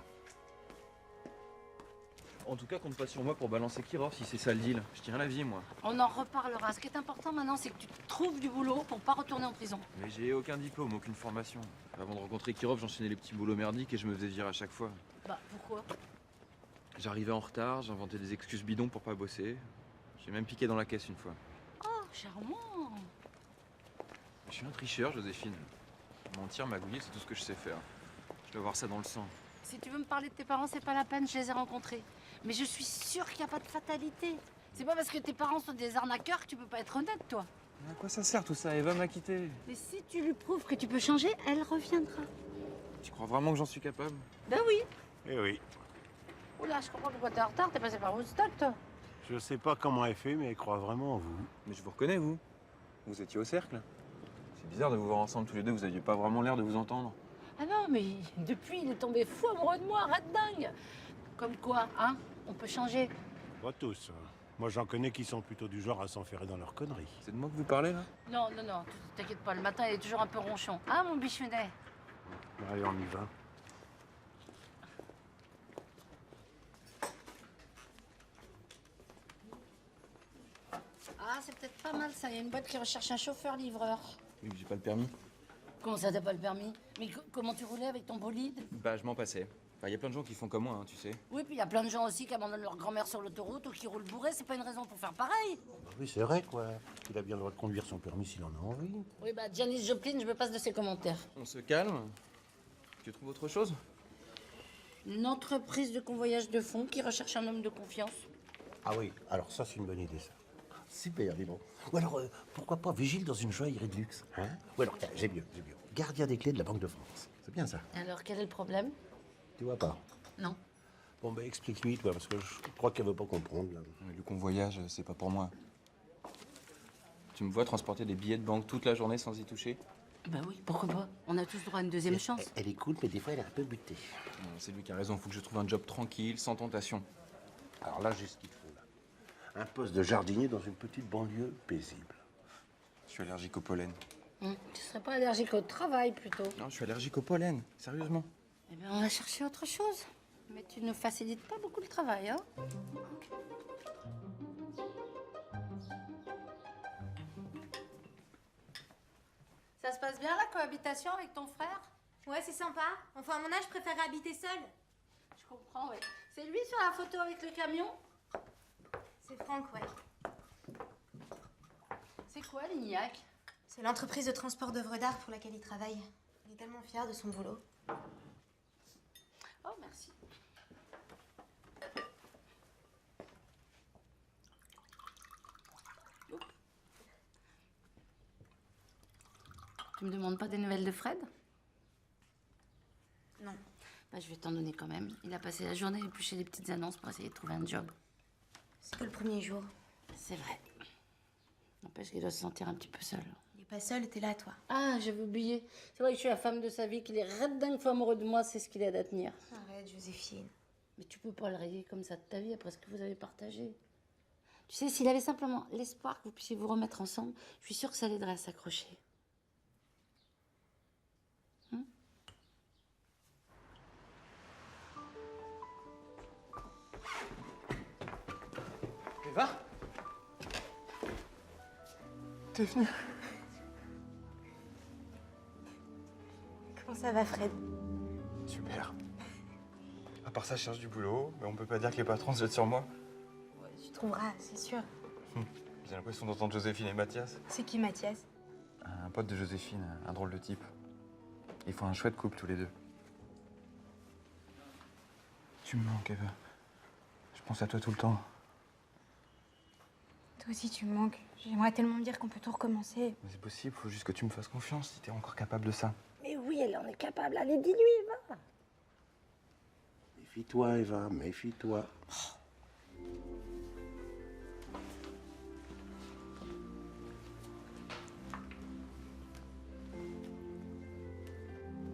En tout cas, compte pas sur moi pour balancer Kirov si c'est ça le deal. Je tiens la vie, moi. On en reparlera. Ce qui est important maintenant, c'est que tu trouves du boulot pour pas retourner en prison. Mais j'ai aucun diplôme, aucune formation. Avant de rencontrer Kirov, j'enchaînais les petits boulots merdiques et je me faisais virer à chaque fois. Bah, pourquoi? J'arrivais en retard, j'inventais des excuses bidons pour pas bosser. J'ai même piqué dans la caisse une fois. Oh, charmant. Je suis un tricheur, Joséphine. Mentir, magouiller, c'est tout ce que je sais faire. Je dois avoir ça dans le sang. Si tu veux me parler de tes parents, c'est pas la peine, je les ai rencontrés. Mais je suis sûre qu'il n'y a pas de fatalité. C'est pas parce que tes parents sont des arnaqueurs que tu peux pas être honnête, toi. Mais à quoi ça sert tout ça? Eva m'a quitté. Mais si tu lui prouves que tu peux changer, elle reviendra. Tu crois vraiment que j'en suis capable? Ben oui. Eh oui. Oula, je comprends pourquoi t'es en retard, t'es passé par Woodstock, toi. Je sais pas comment elle fait, mais elle croit vraiment en vous. Mais je vous reconnais, vous. Vous étiez au cercle. C'est bizarre de vous voir ensemble tous les deux, vous aviez pas vraiment l'air de vous entendre. Ah non, mais depuis, il est tombé fou amoureux de moi, arrête dingue. Comme quoi, hein, on peut changer. Pas tous. Moi, j'en connais qui sont plutôt du genre à s'enferrer dans leurs conneries. C'est de moi que vous parlez, là? Non, non, non, t'inquiète pas, le matin, il est toujours un peu ronchon. Hein, mon bichonnet? Allez, on y va. Ah, c'est peut-être pas mal, ça. Il y a une boîte qui recherche un chauffeur-livreur. Oui, j'ai pas le permis. Comment ça, t'as pas le permis? Mais comment tu roulais avec ton bolide? Bah, je m'en passais. Bah, y a plein de gens qui font comme moi, hein, tu sais. Oui, puis il y a plein de gens aussi qui abandonnent leur grand-mère sur l'autoroute ou qui roulent bourrés. C'est pas une raison pour faire pareil. Bah oui, c'est vrai, quoi. Il a bien le droit de conduire son permis s'il en a envie. Oui, bah, Janis Joplin, je me passe de ses commentaires. On se calme. Tu trouves autre chose? Une entreprise de convoyage de fonds qui recherche un homme de confiance. Ah oui, alors ça, c'est une bonne idée, ça. Super, dis bon. Ou alors, pourquoi pas vigile dans une joaillerie de luxe, hein? Ou alors, tiens, j'ai mieux. Gardien des clés de la Banque de France. C'est bien ça. Alors, quel est le problème? Tu vois pas? Non. Bon, ben explique-lui, toi, parce que je crois qu'elle veut pas comprendre, là. Le convoyage, c'est pas pour moi. Tu me vois transporter des billets de banque toute la journée sans y toucher? Bah oui, pourquoi pas? On a tous droit à une deuxième chance. Elle est cool, mais des fois, elle est un peu butée. Non, c'est lui qui a raison, faut que je trouve un job tranquille, sans tentation. Alors là, j'ai ce qu'il faut, là. Un poste de jardinier dans une petite banlieue paisible. Je suis allergique au pollen. Tu serais pas allergique au travail, plutôt? Non, je suis allergique au pollen, sérieusement. Eh bien, on va chercher autre chose. Mais tu ne facilites pas beaucoup le travail, hein? Ça se passe bien, la cohabitation avec ton frère? Ouais, c'est sympa. Enfin, à mon âge, je préfère habiter seule. Je comprends, oui. C'est lui sur la photo avec le camion? C'est Franck, ouais. C'est quoi, Lignac? C'est l'entreprise de transport d'œuvres d'art pour laquelle il travaille. Il est tellement fier de son boulot. Oh, merci. Tu me demandes pas des nouvelles de Fred? Non. Bah, je vais t'en donner quand même. Il a passé la journée à éplucher des petites annonces pour essayer de trouver un job. C'est que le premier jour. C'est vrai. N'empêche qu'il doit se sentir un petit peu seul. Il est pas seul, t'es là, toi. Ah, j'avais oublié. C'est vrai que je suis la femme de sa vie, qu'il est red dingue fou amoureux de moi, c'est ce qu'il aide à tenir. Arrête, Joséphine. Mais tu peux pas le rayer comme ça de ta vie après ce que vous avez partagé. Tu sais, s'il avait simplement l'espoir que vous puissiez vous remettre ensemble, je suis sûre que ça l'aiderait à s'accrocher. Eva? T'es venue? Comment ça va, Fred? Super. À part ça, je cherche du boulot, mais on peut pas dire que les patrons se jettent sur moi. Tu trouveras, c'est sûr. J'ai l'impression d'entendre Joséphine et Mathias. C'est qui, Mathias? Un pote de Joséphine, un drôle de type. Ils font un chouette couple tous les deux. Tu me manques, Eva. Je pense à toi tout le temps. Toi aussi, tu me manques. J'aimerais tellement me dire qu'on peut tout recommencer. Mais c'est possible, faut juste que tu me fasses confiance si t'es encore capable de ça. Mais oui, elle en est capable. Allez, dis-lui, Eva. Méfie-toi, Eva, méfie-toi.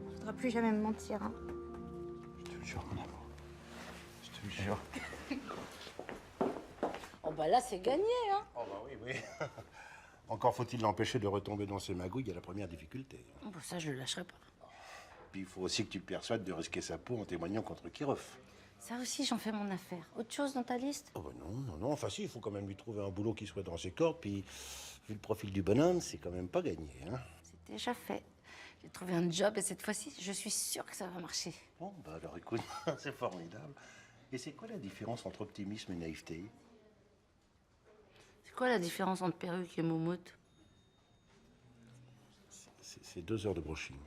Tu voudras plus jamais me mentir, hein. Je te le jure, mon amour. Je te le jure. Oh bah là, c'est gagné, hein. Oh bah oui, oui. Encore faut-il l'empêcher de retomber dans ses magouilles à la première difficulté. Oh bah ça, je le lâcherai pas. Puis il faut aussi que tu le persuades de risquer sa peau en témoignant contre Kirov. Ça aussi, j'en fais mon affaire. Autre chose dans ta liste? Oh bah non, non, non. Enfin si, il faut quand même lui trouver un boulot qui soit dans ses cordes. Puis, vu le profil du bonhomme, c'est quand même pas gagné, hein. C'est déjà fait. J'ai trouvé un job et cette fois-ci, je suis sûre que ça va marcher. Bon, bah alors écoute, c'est formidable. Et c'est quoi la différence entre optimisme et naïveté? C'est quoi la différence entre perruque et moumoute? C'est 2 heures de brushing.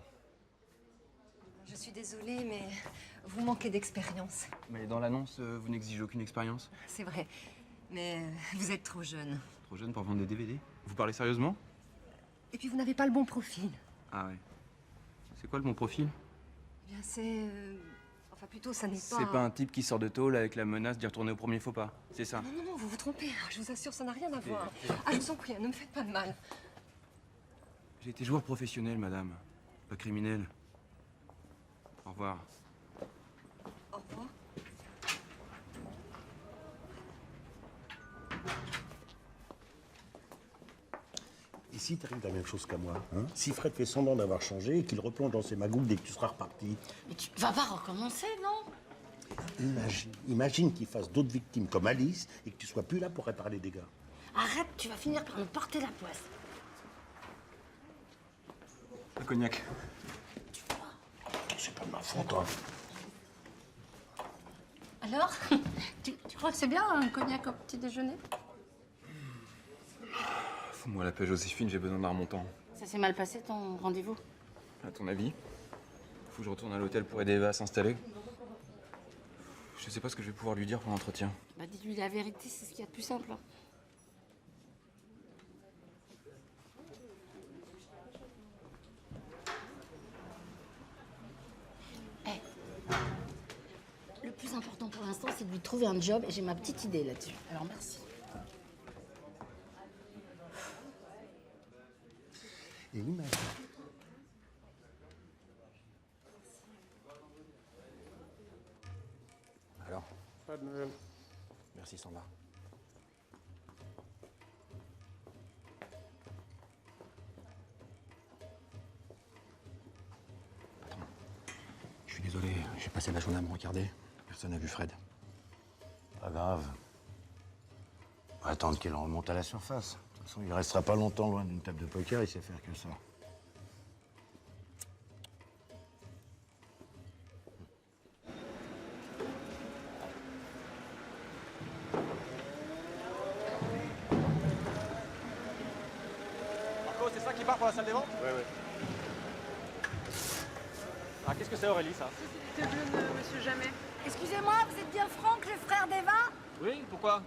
Je suis désolée, mais vous manquez d'expérience. Mais dans l'annonce, vous n'exigez aucune expérience. C'est vrai. Mais vous êtes trop jeune. Trop jeune pour vendre des DVD? Vous parlez sérieusement? Et puis vous n'avez pas le bon profil. Ah ouais. C'est quoi le bon profil? Eh bien, c'est... Enfin, plutôt, ça n'est pas... C'est pas un type qui sort de tôle avec la menace d'y retourner au premier faux pas. C'est ça? Non, non, non, vous vous trompez. Je vous assure, ça n'a rien à voir. Ah, je vous en prie, ne me faites pas de mal. J'ai été joueur professionnel, madame. Pas criminel. Au revoir. Au revoir. Et si t'arrives la même chose qu'à moi, hein? Si Fred fait semblant d'avoir changé et qu'il replonge dans ses magouilles dès que tu seras reparti. Mais tu vas pas recommencer, non? Imagine qu'il fasse d'autres victimes comme Alice et que tu sois plus là pour réparer les dégâts. Arrête, tu vas finir par me porter la poisse. Le cognac. C'est pas de ma faute, hein. Alors tu crois que c'est bien un cognac au petit déjeuner? Fous-moi la paix, Joséphine, j'ai besoin d'un remontant. Ça s'est mal passé ton rendez-vous? À ton avis? Faut que je retourne à l'hôtel pour aider Eva à s'installer? Je sais pas ce que je vais pouvoir lui dire pour l'entretien. Bah dis-lui la vérité, c'est ce qu'il y a de plus simple. Le plus important pour l'instant, c'est de lui trouver un job et j'ai ma petite idée là-dessus. Alors merci. Et imagine. Alors? Pas de Noël. Merci, Sandra. Patron, je suis désolé, j'ai passé la journée à me regarder. Personne n'a vu Fred. Pas grave. On va attendre qu'il en remonte à la surface. De toute façon, il restera pas longtemps loin d'une table de poker, il sait faire que ça. Marco, c'est ça qui part pour la salle des ventes? Ouais, ouais. Ah, qu'est-ce que c'est, Aurélie, ça? C'est bleu de Monsieur Jamais. Excusez-moi, vous êtes bien Franck, le frère d'Eva? Oui, pourquoi?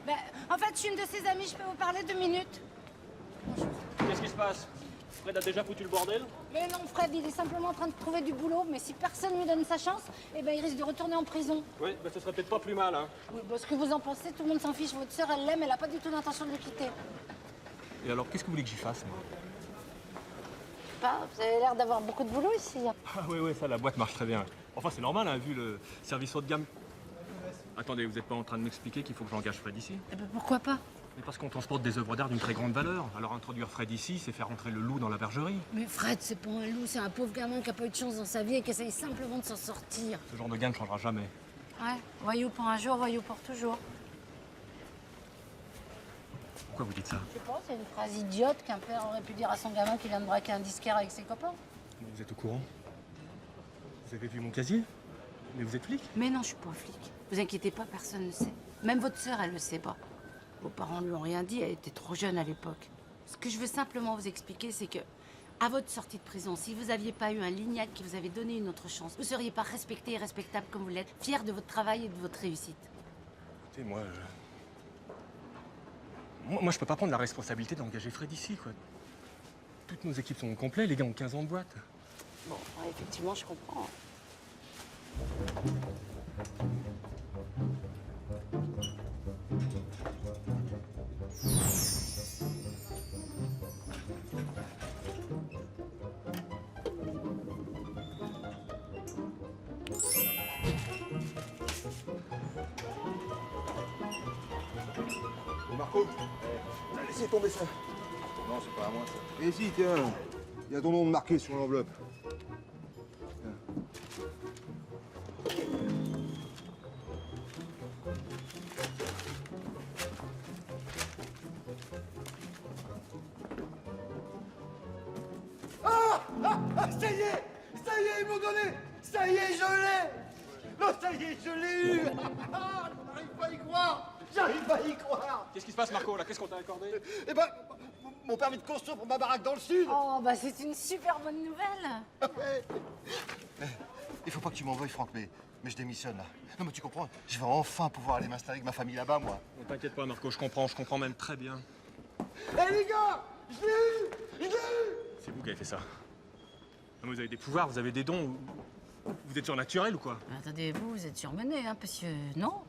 Ben, en fait, je suis une de ses amies, je peux vous parler 2 minutes? Qu'est-ce qui se passe? Fred a déjà foutu le bordel? Mais non, Fred, il est simplement en train de trouver du boulot, mais si personne lui donne sa chance, eh ben, il risque de retourner en prison. Oui, bah ce serait peut-être pas plus mal, hein. Oui, bah, ce que vous en pensez, tout le monde s'en fiche. Votre sœur, elle l'aime, elle a pas du tout l'intention de le quitter. Et alors, qu'est-ce que vous voulez que j'y fasse, moi? Pas, vous avez l'air d'avoir beaucoup de boulot ici. Ah oui, ça, la boîte marche très bien. Enfin, c'est normal, hein, vu le service haut de gamme. Attendez, vous n'êtes pas en train de m'expliquer qu'il faut que j'engage Fred ici? Eh ben, pourquoi pas? Mais parce qu'on transporte des œuvres d'art d'une très grande valeur. Alors introduire Fred ici, c'est faire entrer le loup dans la bergerie. Mais Fred, c'est pas un loup, c'est un pauvre gamin qui a pas eu de chance dans sa vie et qui essaye simplement de s'en sortir. Ce genre de gars ne changera jamais. Ouais, voyou pour un jour, voyou pour toujours. Pourquoi vous dites ça? Je sais pas, c'est une phrase idiote qu'un père aurait pu dire à son gamin qui vient de braquer un disquaire avec ses copains. Vous êtes au courant? Vous avez vu mon casier? Mais vous êtes flic? Mais non, je suis pas flic. Vous inquiétez pas, personne ne sait. Même votre sœur, elle le sait pas. Vos parents lui ont rien dit, elle était trop jeune à l'époque. Ce que je veux simplement vous expliquer, c'est que, à votre sortie de prison, si vous aviez pas eu un lignac qui vous avait donné une autre chance, vous seriez pas respecté et respectable comme vous l'êtes, fier de votre travail et de votre réussite. Écoutez, moi, je peux pas prendre la responsabilité d'engager Fred ici, quoi. Toutes nos équipes sont au complet, les gars ont 15 ans de boîte. Bon, ouais, effectivement, je comprends. Bon, Marco, laissez tomber ça. Non, c'est pas à moi, ça. Et si, tiens, il y a ton nom marqué sur l'enveloppe. Ça y est! Ça y est, ils m'ont donné! Ça y est, je l'ai! Non, ça y est, je l'ai eu! J'arrive pas à y croire! J'arrive pas à y croire! Qu'est-ce qui se passe, Marco, là? Qu'est-ce qu'on t'a accordé? Eh ben, mon permis de construire pour ma baraque dans le sud! Oh, bah c'est une super bonne nouvelle! Il faut pas que tu m'envoies, Franck, mais je démissionne, là. Non, mais tu comprends, je vais enfin pouvoir aller m'installer avec ma famille là-bas, moi. Ne t'inquiète pas, Marco, je comprends même très bien. Eh les gars! Je l'ai eu! Je l'ai eu! C'est vous qui avez fait ça. Non, mais vous avez des pouvoirs, vous avez des dons. Vous êtes surnaturel ou quoi? Attendez, vous êtes surmené, hein, parce que... Non?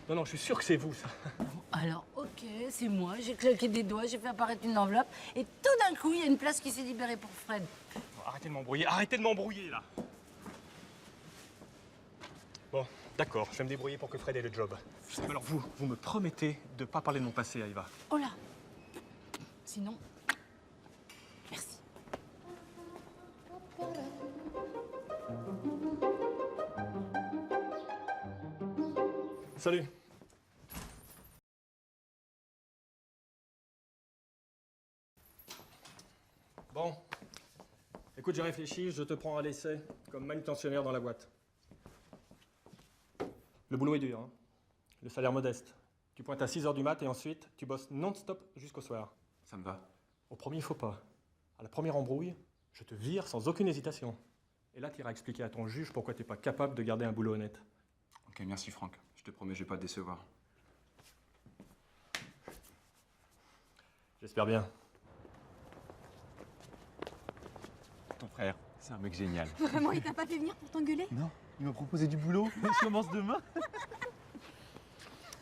Non, je suis sûr que c'est vous, ça. Alors, ok, c'est moi, j'ai claqué des doigts, j'ai fait apparaître une enveloppe, et tout d'un coup, il y a une place qui s'est libérée pour Fred. Bon, arrêtez de m'embrouiller, là. Bon, d'accord, je vais me débrouiller pour que Fred ait le job. Mais alors vous me promettez de pas parler de mon passé à Eva. Oh là! Sinon... Merci. Salut. Bon. Écoute, j'ai réfléchi, je te prends à l'essai comme manutentionnaire dans la boîte. Le boulot est dur, hein. Le salaire modeste. Tu pointes à 6h du mat et ensuite, tu bosses non-stop jusqu'au soir. Ça me va. Au premier faux pas, à la première embrouille, je te vire sans aucune hésitation. Et là, tu iras expliquer à ton juge pourquoi t'es pas capable de garder un boulot honnête. Ok, merci Franck. Je te promets, je vais pas te décevoir. J'espère bien. Ton frère, c'est un mec génial. Vraiment, il t'a pas fait venir pour t'engueuler? Non, il m'a proposé du boulot. Je commence demain.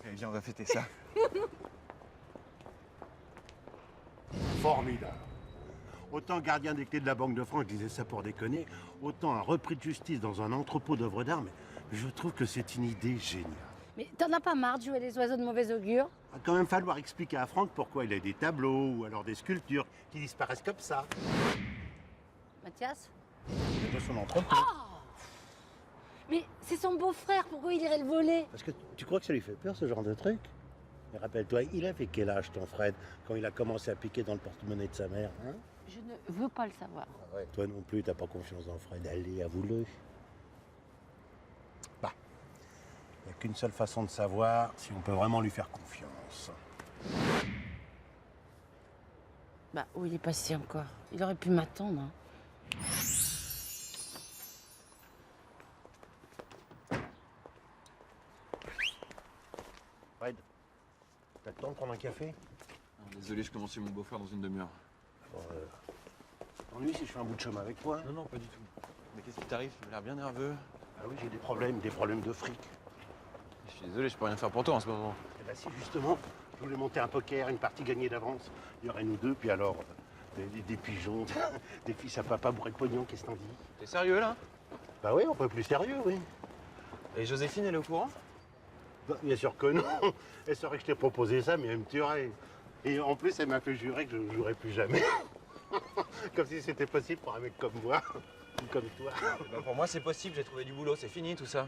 Eh bien, on va fêter ça. Formidable. Autant gardien des clés de la Banque de France, je disais ça pour déconner, autant un repris de justice dans un entrepôt d'œuvres d'art, mais je trouve que c'est une idée géniale. Mais t'en as pas marre de jouer les oiseaux de mauvais augure? Il va quand même falloir expliquer à Franck pourquoi il a des tableaux ou alors des sculptures qui disparaissent comme ça. Mathias? De son entrepôt. Mais c'est son beau-frère, pourquoi il irait le voler? Parce que tu crois que ça lui fait peur, ce genre de truc? Mais rappelle-toi, il avait quel âge, ton Fred, quand il a commencé à piquer dans le porte-monnaie de sa mère, hein? Je ne veux pas le savoir. Ah ouais. Toi non plus, t'as pas confiance dans Fred. Allez, avoue-le. Bah, il n'y a qu'une seule façon de savoir si on peut vraiment lui faire confiance. Bah, où il est passé encore? Il aurait pu m'attendre, hein. Fred, t'as le temps de prendre un café? Désolé, je commence chez mon beau-frère dans une demi-heure. T'ennuies si je fais un bout de chemin avec toi? Non, non, pas du tout. Mais qu'est-ce qui t'arrive? Tu m'as l'air bien nerveux. Ah oui, j'ai des problèmes de fric. Je suis désolé, je peux rien faire pour toi en ce moment. Eh ben si, justement, je voulais monter un poker, une partie gagnée d'avance. Il y aurait nous deux, puis alors, des pigeons, des fils à papa bourrés de pognon, qu'est-ce que t'en dis? T'es sérieux là? Bah oui, on peut plus sérieux, oui. Et Joséphine, elle est au courant? Bah, bien sûr que non. Elle saurait que je t'ai proposé ça, mais elle me tuerait. Et en plus, elle m'a fait jurer que je ne jouerai plus jamais. Comme si c'était possible pour un mec comme moi, ou comme toi. Bah pour moi, c'est possible, j'ai trouvé du boulot, c'est fini tout ça.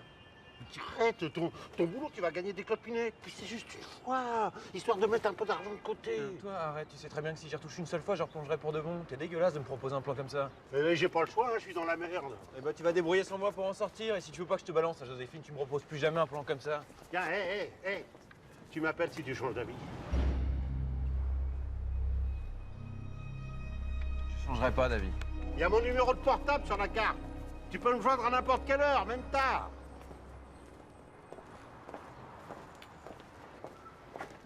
Arrête, ton boulot, tu vas gagner des clopinettes. Puis c'est juste une fois, histoire de mettre un peu d'argent de côté. Toi, arrête, tu sais très bien que si j'y retouche une seule fois, je replongerai pour de bon. T'es dégueulasse de me proposer un plan comme ça. Mais j'ai pas le choix, hein, je suis dans la merde. Eh bah tu vas débrouiller sans moi pour en sortir, et si tu veux pas que je te balance à Joséphine, tu me proposes plus jamais un plan comme ça. Tiens, hé, tu m'appelles si tu changes d'avis. Je changerai pas d'avis. Il y a mon numéro de portable sur la carte. Tu peux me joindre à n'importe quelle heure, même tard.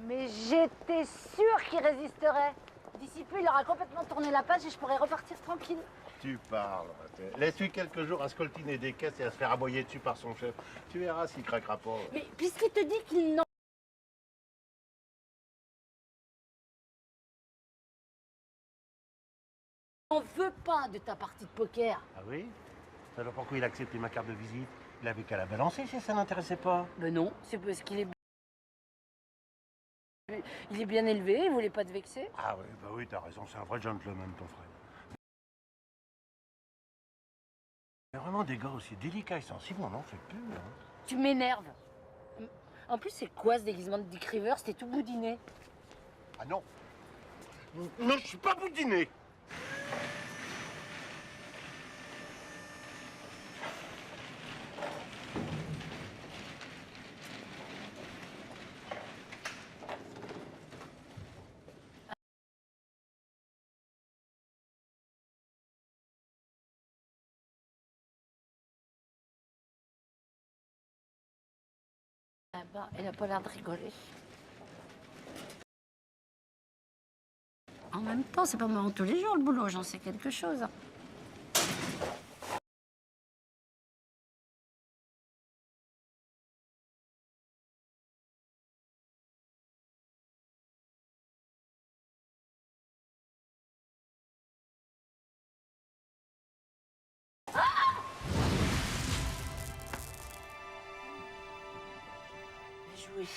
Mais j'étais sûre qu'il résisterait. D'ici peu, il aura complètement tourné la page et je pourrais repartir tranquille. Tu parles. Laisse-lui quelques jours à scoltiner des caisses et à se faire aboyer dessus par son chef. Tu verras s'il craquera pas. Mais puisqu'il te dit qu'il n'en veut pas de ta partie de poker. Ah oui? Alors pourquoi il a accepté ma carte de visite? Il avait qu'à la balancer si ça n'intéressait pas. Ben non, c'est parce qu'il est... Il est bien élevé, il voulait pas te vexer. Ah oui, bah oui, t'as raison, c'est un vrai gentleman, ton frère. Mais vraiment, des gars aussi délicats et sensibles, on n'en fait plus. Hein. Tu m'énerves. En plus, c'est quoi ce déguisement de Dick Rivers? C'était tout boudiné. Ah non. Non, je suis pas boudiné. Ah ben, elle a pas l'air de rigoler. En même temps, c'est pas marrant tous les jours le boulot, j'en sais quelque chose. Jouer.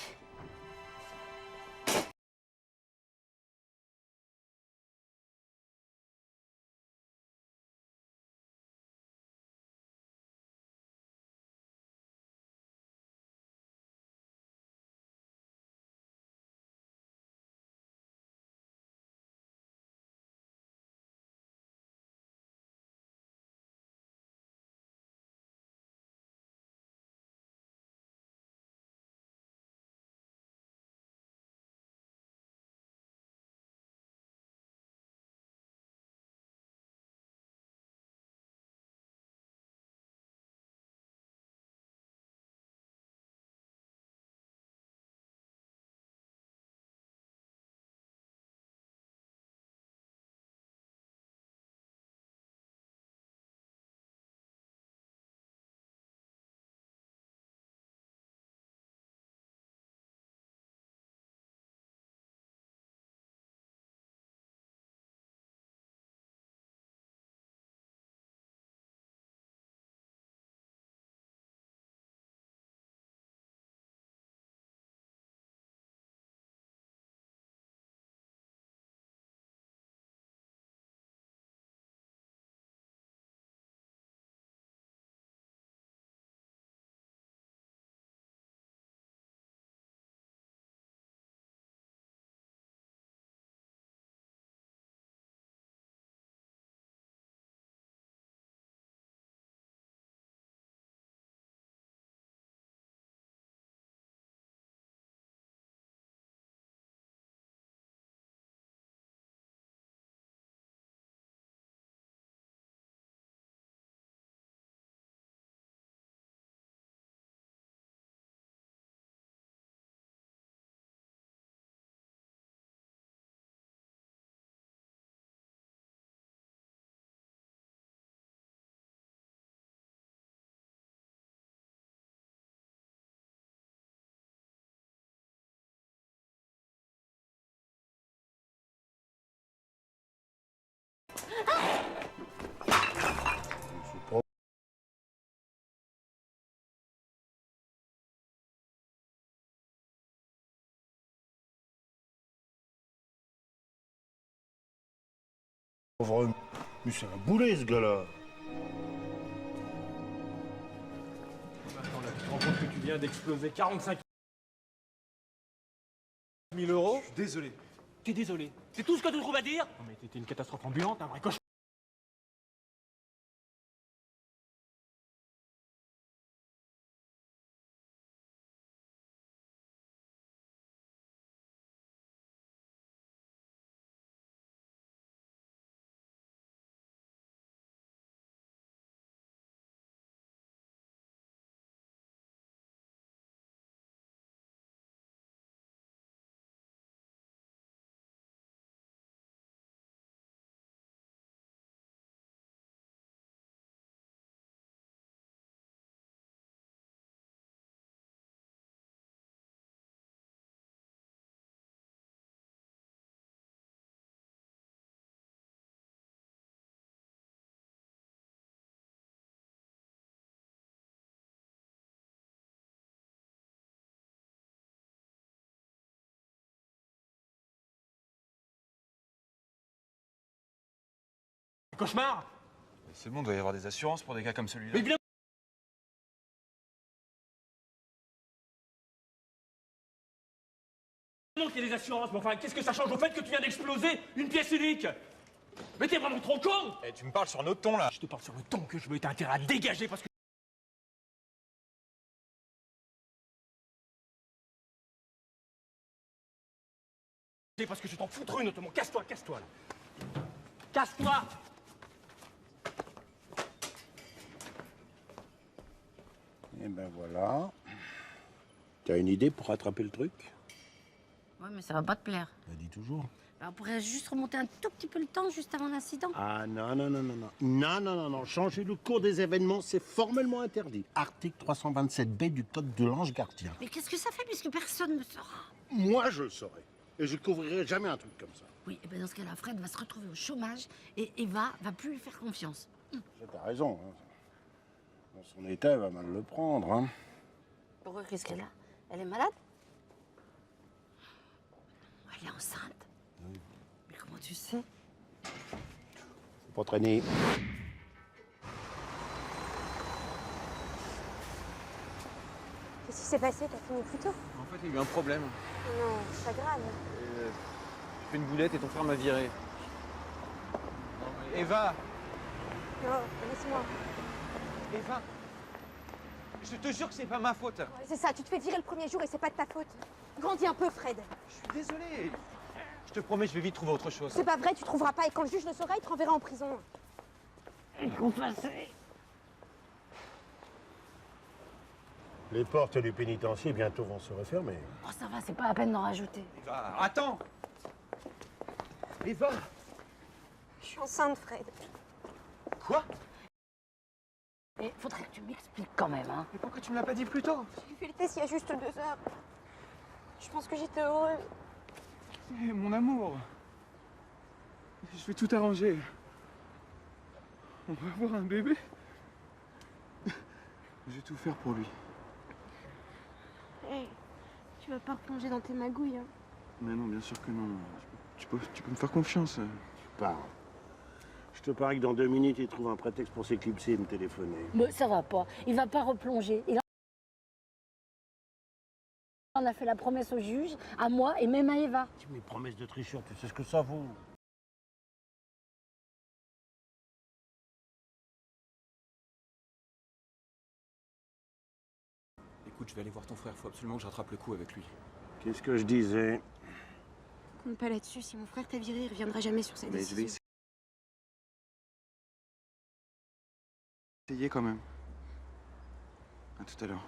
Pauvre... Mais c'est un boulet, ce gars-là. Attends, là, tu te rends compte que tu viens d'exploser 45 000 euros? Je suis désolé. T'es désolé. C'est tout ce que tu trouves à dire? Non mais t'étais une catastrophe ambulante, un vrai cauchemar. Cauchemar? C'est bon, il doit y avoir des assurances pour des cas comme celui-là. Mais bien non qu'il y ait des assurances, mais enfin, qu'est-ce que ça change au fait que tu viens d'exploser une pièce unique? Mais t'es vraiment trop con! Eh, tu me parles sur un autre ton, là. Je te parle sur le ton que je veux, t'as intérêt à dégager parce que... Parce que je t'en foutrais une autrement. Casse-toi, casse-toi, là. Casse-toi! Et ben voilà. T'as une idée pour rattraper le truc? Ouais, mais ça va pas te plaire. Bah, dis toujours. Alors, on pourrait juste remonter un tout petit peu le temps, juste avant l'incident. Ah non, non, non, non, non. Non, non, non, non. Changer le cours des événements, c'est formellement interdit. Article 327B du Code de l'Ange Gardien. Mais qu'est-ce que ça fait puisque personne ne saura? Moi, je le saurais. Et je couvrirai jamais un truc comme ça. Oui, et bien dans ce cas-là, Fred va se retrouver au chômage et Eva va plus lui faire confiance. T'as raison. Hein. Dans son état, elle va mal le prendre. Hein. Pourquoi qu'est-ce qu'elle a? Elle est malade? Elle est enceinte. Oui. Mais comment tu sais? Faut pas traîner. Qu'est-ce qui s'est passé? T'as fini plus tôt? En fait, il y a eu un problème. Non, c'est pas grave. J'ai fait une boulette et ton frère m'a viré. Non, mais Eva! Non, laisse-moi. Eva! Je te jure que c'est pas ma faute. Ouais, c'est ça, tu te fais virer le premier jour et c'est pas de ta faute. Grandis un peu, Fred. Je suis désolé. Je te promets, je vais vite trouver autre chose. C'est pas vrai, tu trouveras pas et quand le juge le saura, il te renverra en prison. Les portes du pénitencier bientôt vont se refermer. Oh, ça va, c'est pas la peine d'en rajouter. Eva, attends! Eva! Je suis enceinte, Fred. Quoi? Mais faudrait que tu m'expliques quand même, hein. Mais pourquoi tu me l'as pas dit plus tôt? J'ai fait le test il y a juste 2 heures. Je pense que j'étais heureuse. Eh, mon amour! Je vais tout arranger. On va avoir un bébé. Je vais tout faire pour lui. Hey, tu vas pas replonger dans tes magouilles, hein. Mais non, bien sûr que non. Tu peux me faire confiance. Tu pars. Je te parie que dans 2 minutes, il trouve un prétexte pour s'éclipser et me téléphoner. Mais ça va pas. Il va pas replonger. On a fait la promesse au juge, à moi et même à Eva. Mes promesses de tricheur, tu sais ce que ça vaut. Écoute, je vais aller voir ton frère, faut absolument que je rattrape le coup avec lui. Qu'est-ce que je disais? Compte pas là-dessus, si mon frère t'a viré, il reviendra jamais sur sa Mais je décision. vais essayer quand même. À tout à l'heure.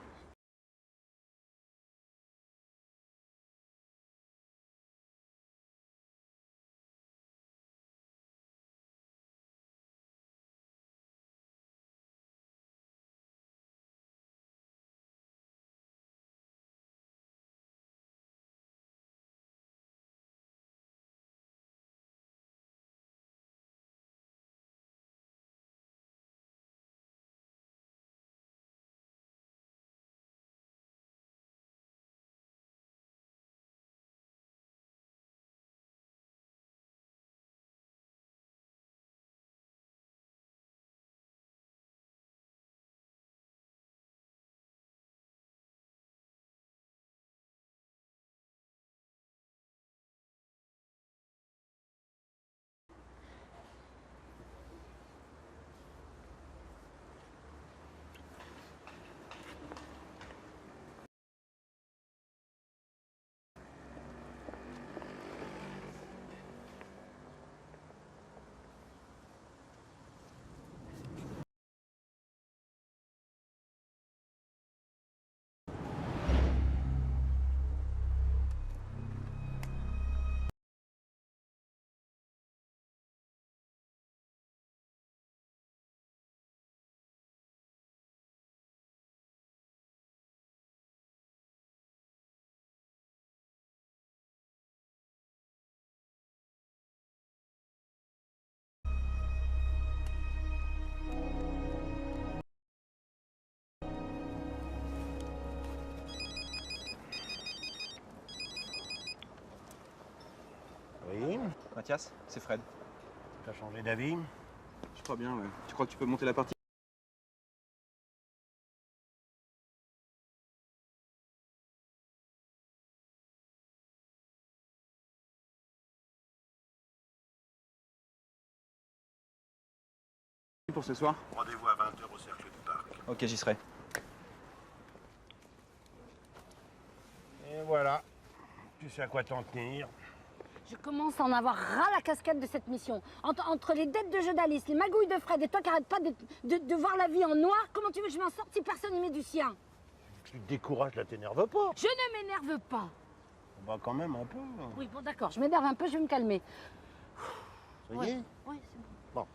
Mathias, c'est Fred. T'as changé d'avis? Je crois bien, ouais. Tu crois que tu peux monter la partie? Pour ce soir? Rendez-vous à 20h au Cercle du Parc. Ok, j'y serai. Et voilà. Tu sais à quoi t'en tenir. Je commence à en avoir ras la casquette de cette mission. Entre les dettes de jeu d'Alice, les magouilles de Fred et toi qui arrêtes pas de voir la vie en noir, comment tu veux que je m'en sorte si personne n'y met du sien? Tu te décourages, là, t'énerve pas. Je ne m'énerve pas. Bah quand même un peu. Oui, bon d'accord, je m'énerve un peu, je vais me calmer. Ça y est? Oui, c'est bon. Bon.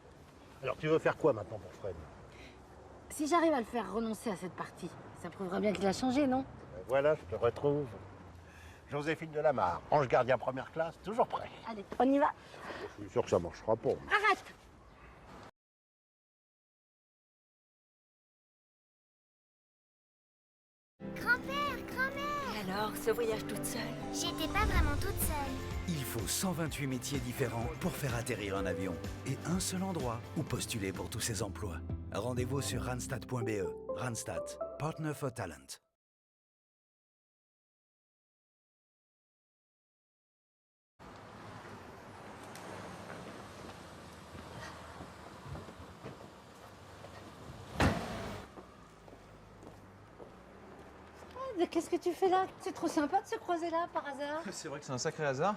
Alors tu veux faire quoi maintenant pour Fred? Si j'arrive à le faire renoncer à cette partie, ça prouvera bien qu'il a changé, non? Ben voilà, je te retrouve. Joséphine Delamarre, ange gardien première classe, toujours prêt. Allez, on y va. Je suis sûr que ça marchera pas. Arrête! Grand-père, grand-mère. Et alors, ce voyage toute seule? J'étais pas vraiment toute seule. Il faut 128 métiers différents pour faire atterrir un avion. Et un seul endroit où postuler pour tous ces emplois. Rendez-vous sur randstad.be. Randstad, Partner for Talent. Qu'est-ce que tu fais là? C'est trop sympa de se croiser là, par hasard. C'est vrai que c'est un sacré hasard.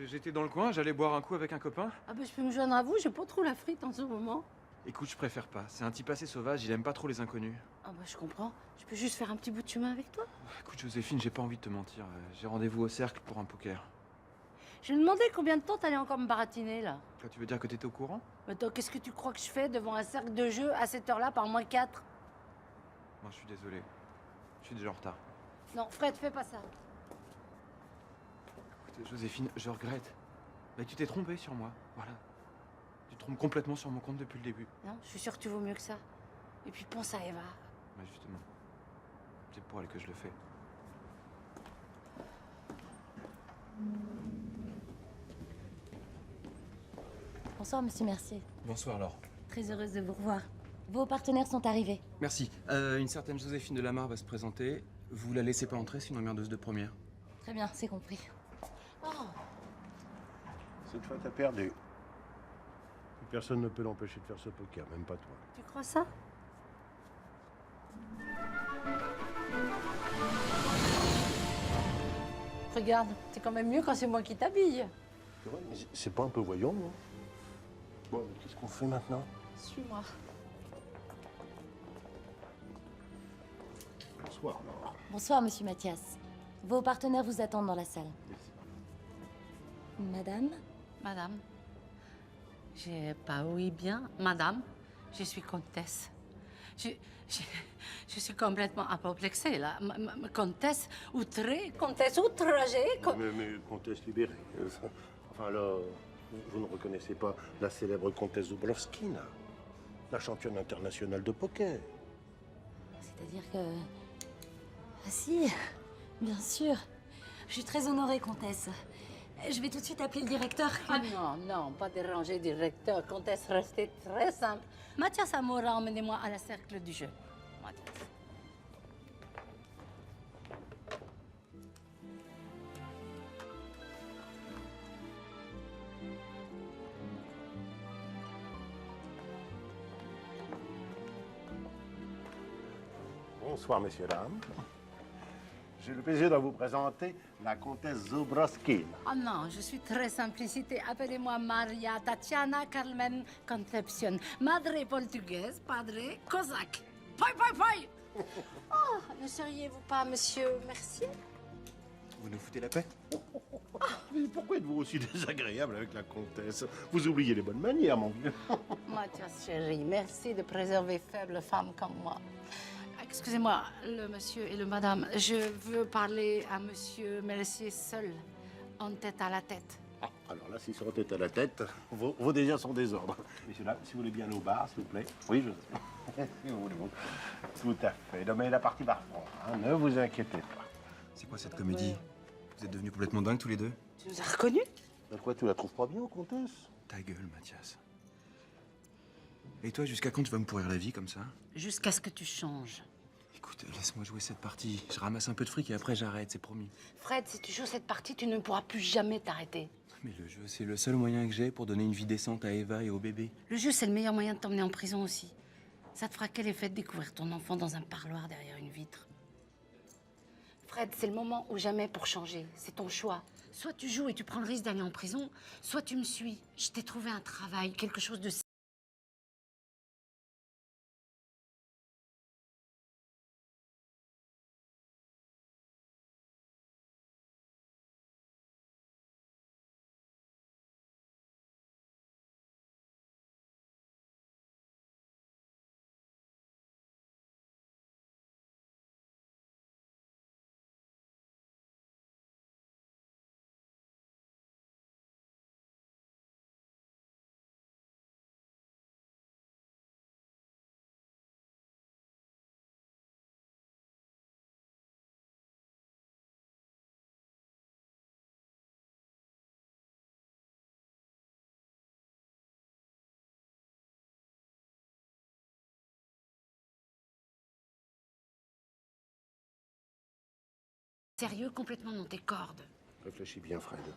J'étais dans le coin, j'allais boire un coup avec un copain. Ah bah je peux me joindre à vous, j'ai pas trop la frite en ce moment. Écoute, je préfère pas. C'est un type assez sauvage, il aime pas trop les inconnus. Ah bah je comprends. Je peux juste faire un petit bout de chemin avec toi? Écoute, Joséphine, j'ai pas envie de te mentir. J'ai rendez-vous au cercle pour un poker. Je me demandais combien de temps t'allais encore me baratiner là. Toi, tu veux dire que t'étais au courant? Attends, qu'est-ce que tu crois que je fais devant un cercle de jeu à cette heure-là par moins 4? Moi, je suis désolé. Je suis déjà en retard. Non, Fred, fais pas ça. Écoute, Joséphine, je regrette. Mais tu t'es trompée sur moi, voilà. Tu te trompes complètement sur mon compte depuis le début. Non, je suis sûre que tu vaux mieux que ça. Et puis pense à Eva. Mais justement, c'est pour elle que je le fais. Bonsoir, monsieur Mercier. Bonsoir, Laure. Très heureuse de vous revoir. Vos partenaires sont arrivés. Merci. Une certaine Joséphine Delamarre va se présenter. Vous la laissez pas entrer, sinon merdeuse de première. Très bien, c'est compris. Oh, Cette fois, t'as perdu. Et personne ne peut l'empêcher de faire ce poker, même pas toi. tu crois ça? Regarde, c'est quand même mieux quand c'est moi qui t'habille. C'est vrai, mais c'est pas un peu voyant, non? Bon, qu'est-ce qu'on fait maintenant? Suis-moi. Bonsoir, Laure. Bonsoir, monsieur Mathias. Vos partenaires vous attendent dans la salle. Madame? Madame, j'ai pas oui bien. Madame, je suis comtesse. Je suis complètement apoplexée, là. Comtesse outrée, comtesse outragée. Mais comtesse libérée. Enfin, là, vous ne reconnaissez pas la célèbre comtesse Zubrowskina, la championne internationale de poker. C'est-à-dire que... Ah si, bien sûr. Je suis très honorée, comtesse. Je vais tout de suite appeler le directeur. Ah non, non, pas déranger directeur. Comtesse, restez très simple. Mathias Amoura, emmenez-moi à la cercle du jeu. Mathias. Bonsoir, messieurs, dames. J'ai le plaisir de vous présenter la comtesse Zubrowskina. Oh non, je suis très simplicité. Appelez-moi Maria Tatiana Carmen Concepcion. Madre portugaise, padre cosaque. Poi, poi, poi! Oh, ne seriez-vous pas monsieur Mercier? Vous nous foutez la paix? Mais pourquoi êtes-vous aussi désagréable avec la comtesse? Vous oubliez les bonnes manières, mon vieux. Mathias chéri, merci de préserver faibles femmes comme moi. Excusez-moi, le monsieur et le madame, je veux parler à monsieur Mercier seul, en tête à la tête. Ah, alors là, s'ils sont en tête à la tête, vos désirs sont désordres. Messieurs, là, si vous voulez bien aller au bar, s'il vous plaît. Oui, je sais. Si vous voulez. Tout à fait. Non, mais la partie bar franc, hein, ne vous inquiétez pas. C'est quoi cette comédie? Vous êtes devenus complètement dingues tous les deux? Tu nous as reconnus? Pourquoi tu la trouves pas bien, comtesse? Ta gueule, Mathias. Et toi, jusqu'à quand tu vas me pourrir la vie comme ça? Jusqu'à ce que tu changes. Écoute, laisse-moi jouer cette partie. Je ramasse un peu de fric et après j'arrête, c'est promis. Fred, si tu joues cette partie, tu ne pourras plus jamais t'arrêter. Mais le jeu, c'est le seul moyen que j'ai pour donner une vie décente à Eva et au bébé. Le jeu, c'est le meilleur moyen de t'emmener en prison aussi. Ça te fera quel effet de découvrir ton enfant dans un parloir derrière une vitre? Fred, c'est le moment ou jamais pour changer. C'est ton choix. Soit tu joues et tu prends le risque d'aller en prison, soit tu me suis. Je t'ai trouvé un travail, quelque chose de... Sérieux, complètement dans tes cordes. Réfléchis bien, Fred.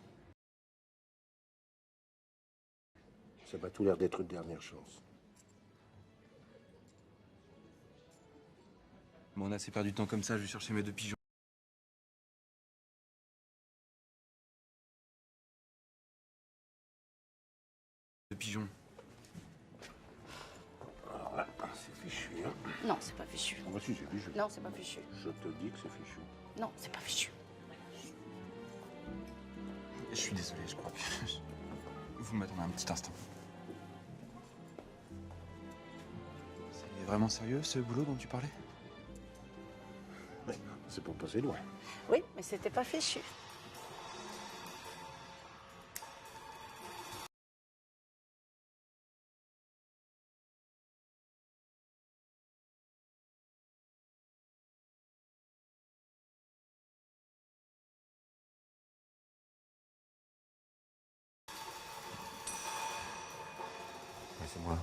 Ça m'a tout l'air d'être une dernière chance. Bon, on a assez perdu de temps comme ça, je vais chercher mes 2 pigeons. Deux pigeons. Alors là, c'est fichu, hein? Non, c'est pas fichu. Ah bah si, c'est fichu. Non, c'est pas fichu. Je te dis que c'est fichu. Non, c'est pas fichu. Je suis désolé, je crois que... Vous m'attendez un petit instant. C'est vraiment sérieux, ce boulot dont tu parlais? Ouais, c'est pour passer loin. Oui, mais c'était pas fichu. C'est moi.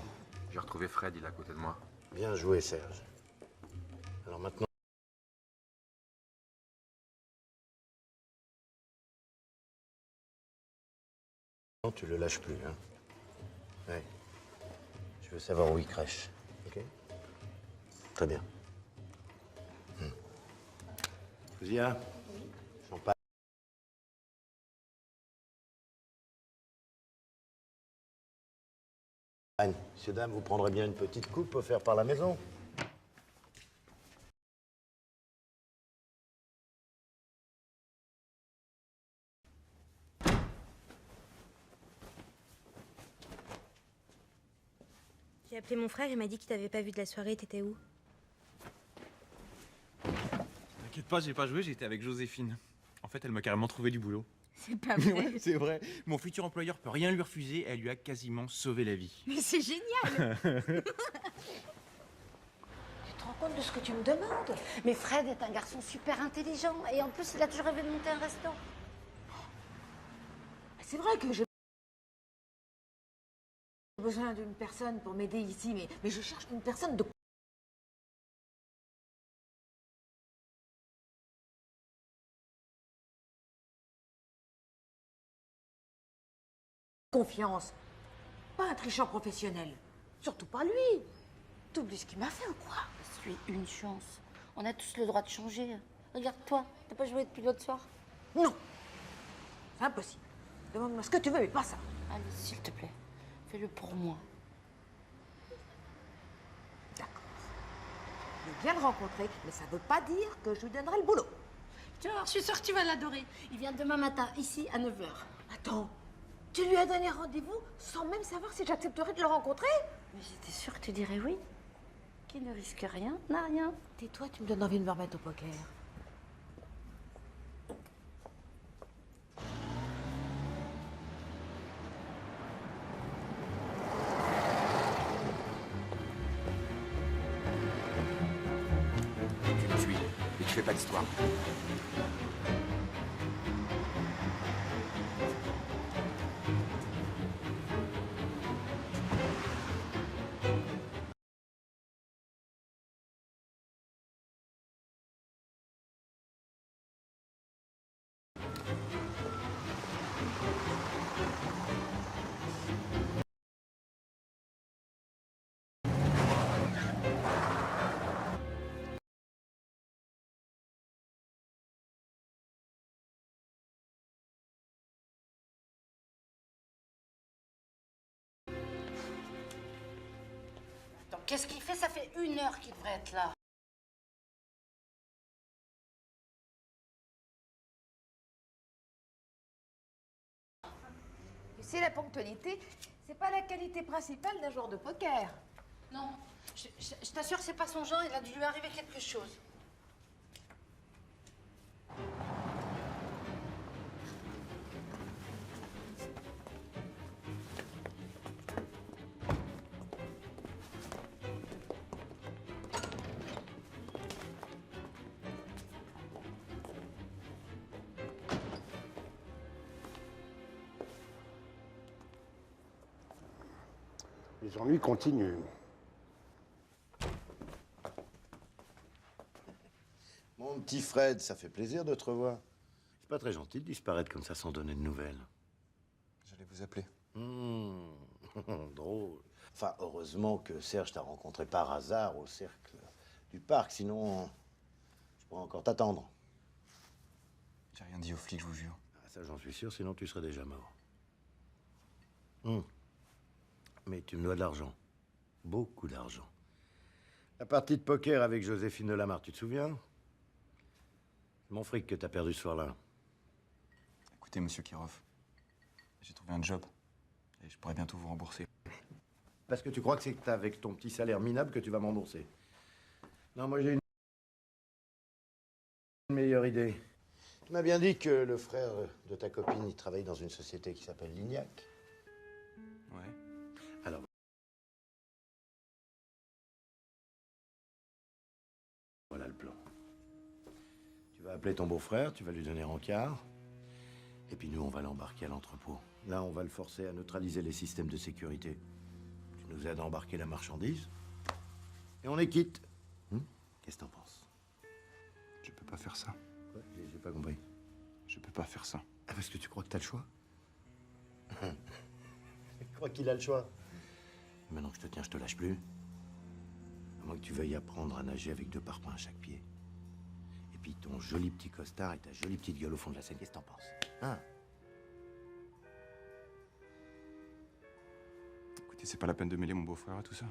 J'ai retrouvé Fred, il est à côté de moi. Bien joué, Serge. Alors maintenant... Non, tu le lâches plus, hein? Ouais. Je veux savoir où il crèche, ok? Très bien. Fousia, champagne. Messieurs, dames, vous prendrez bien une petite coupe offerte par la maison. J'ai appelé mon frère, il m'a dit qu'il t'avait pas vu de la soirée, t'étais où? T'inquiète pas, j'ai pas joué, j'étais avec Joséphine. En fait, elle m'a carrément trouvé du boulot. C'est pas vrai. Ouais, c'est vrai. Mon futur employeur peut rien lui refuser, elle lui a quasiment sauvé la vie. Mais c'est génial. Tu te rends compte de ce que tu me demandes? Mais Fred est un garçon super intelligent et en plus, il a toujours rêvé de monter un resto. C'est vrai que j'ai besoin d'une personne pour m'aider ici, mais je cherche une personne de confiance. Pas un tricheur professionnel. Surtout pas lui. T'oublies ce qu'il m'a fait ou quoi? Je suis une chance. On a tous le droit de changer. Regarde-toi, t'as pas joué depuis l'autre soir? Non. C'est impossible. Demande-moi ce que tu veux, mais pas ça. Allez, s'il te plaît, fais-le pour moi. D'accord. Je vais bien le rencontrer, mais ça veut pas dire que je lui donnerai le boulot. Tu vois, je suis sûre que tu vas l'adorer. Il vient demain matin, ici, à 9h. Attends, tu lui as donné rendez-vous sans même savoir si j'accepterais de le rencontrer? Mais j'étais sûre que tu dirais oui. Qui ne risque rien, n'a rien. Tais-toi, tu me donnes envie de me remettre au poker. Tu me suis et tu fais pas d'histoire. Qu'est-ce qu'il fait? Ça fait 1 heure qu'il devrait être là. Tu sais, la ponctualité, c'est pas la qualité principale d'un joueur de poker. Non, je t'assure que c'est pas son genre, il a dû lui arriver quelque chose. Les ennuis continuent. Mon petit Fred, ça fait plaisir de te revoir. C'est pas très gentil de disparaître comme ça sans donner de nouvelles. J'allais vous appeler. Drôle. Enfin, heureusement que Serge t'a rencontré par hasard au cercle du parc, sinon je pourrais encore t'attendre. J'ai rien dit aux flics, je vous jure. Ah, ça, j'en suis sûr, sinon tu serais déjà mort. Mais tu me dois de l'argent. Beaucoup d'argent. La partie de poker avec Joséphine Delamarre, tu te souviens? C'est mon fric que t'as perdu ce soir-là. Écoutez, monsieur Kirov, j'ai trouvé un job et je pourrais bientôt vous rembourser. Parce que tu crois que c'est avec ton petit salaire minable que tu vas m'embourser. Non, moi j'ai une meilleure idée. Tu m'as bien dit que le frère de ta copine, il travaille dans une société qui s'appelle Lignac. Ouais. Alors, voilà le plan. Tu vas appeler ton beau-frère, tu vas lui donner rencard. Et puis nous, on va l'embarquer à l'entrepôt. Là, on va le forcer à neutraliser les systèmes de sécurité. Tu nous aides à embarquer la marchandise. Et on est quitte. Qu'est-ce que t'en penses? Je peux pas faire ça. Quoi? J'ai pas compris. Je peux pas faire ça. Ah, parce que tu crois que t'as le choix? Je crois qu'il a le choix. Maintenant que je te tiens, je te lâche plus. À moins que tu veuilles apprendre à nager avec 2 parpaings à chaque pied. Et puis ton joli petit costard et ta jolie petite gueule au fond de la Seine, qu'est-ce que t'en penses? Écoutez, c'est pas la peine de mêler mon beau-frère à tout ça.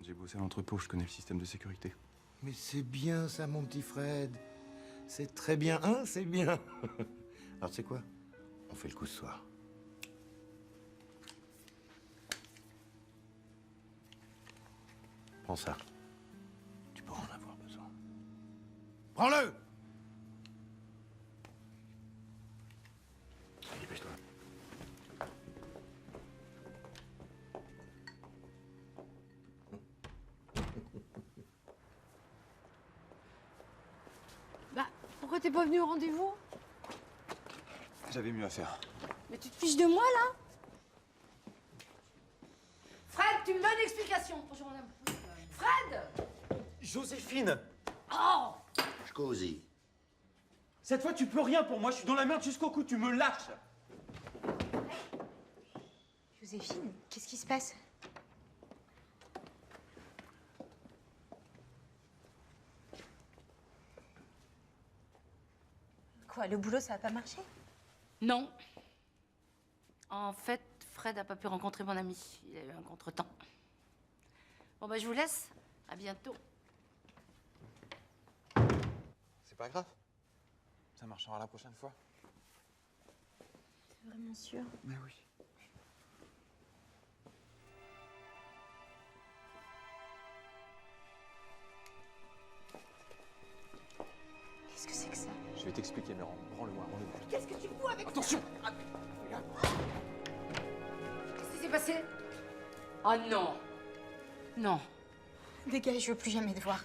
J'ai bossé à l'entrepôt, je connais le système de sécurité. Mais c'est bien ça, mon petit Fred. C'est très bien, hein? C'est bien. Alors, tu sais quoi? On fait le coup ce soir. Prends ça. Tu pourras en avoir besoin. Prends-le! Dépêche-toi. Bah, pourquoi t'es pas venu au rendez-vous? J'avais mieux à faire. Mais tu te fiches de moi, là? Fred, tu me donnes une explication. Bonjour, madame. Fred! Joséphine! Oh! Scusi. Cette fois, tu peux rien pour moi, je suis dans la merde jusqu'au cou, tu me lâches! Joséphine, qu'est-ce qui se passe? Quoi, le boulot, ça va pas marcher? Non. En fait, Fred n'a pas pu rencontrer mon ami. Il a eu un contretemps. Bon, bah, je vous laisse. À bientôt. C'est pas grave. Ça marchera la prochaine fois. T'es vraiment sûr? Mais oui. Qu'est-ce que c'est que ça? Je vais t'expliquer, mais rends-le-moi, rends-le-moi. Qu'est-ce que tu fous avec Attention! Qu'est-ce qui s'est passé? Oh non. Non. Dégage, je veux plus jamais te voir.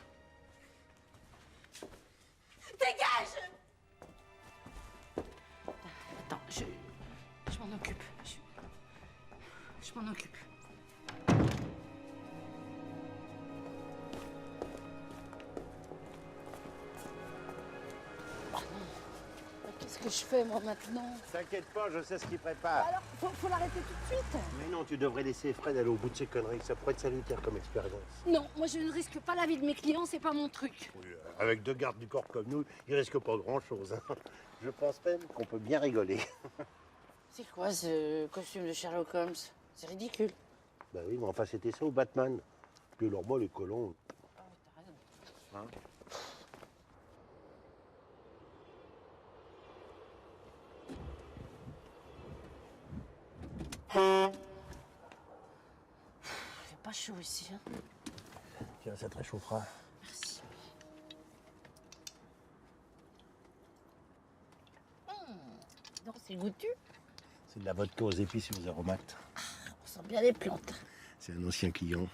Dégage! Attends, je m'en occupe. Je m'en occupe. Qu'est-ce que je fais, moi, maintenant? T'inquiète pas, je sais ce qu'il prépare. Alors, faut l'arrêter tout de suite. Mais non, tu devrais laisser Fred aller au bout de ses conneries. Ça pourrait être salutaire comme expérience. Non, moi, je ne risque pas la vie de mes clients, c'est pas mon truc. Oui, avec 2 gardes du corps comme nous, il risque pas grand-chose. Hein. Je pense même qu'on peut bien rigoler. C'est quoi ce costume de Sherlock Holmes? C'est ridicule. Bah oui, mais enfin, c'était ça au Batman. C'est normal, les colons. Hein? C'est pas chaud ici, hein. Tiens, ça te réchauffera. Merci. Non, c'est goûtu. C'est de la vodka aux épices et aux aromates. On sent bien les plantes. C'est un ancien client.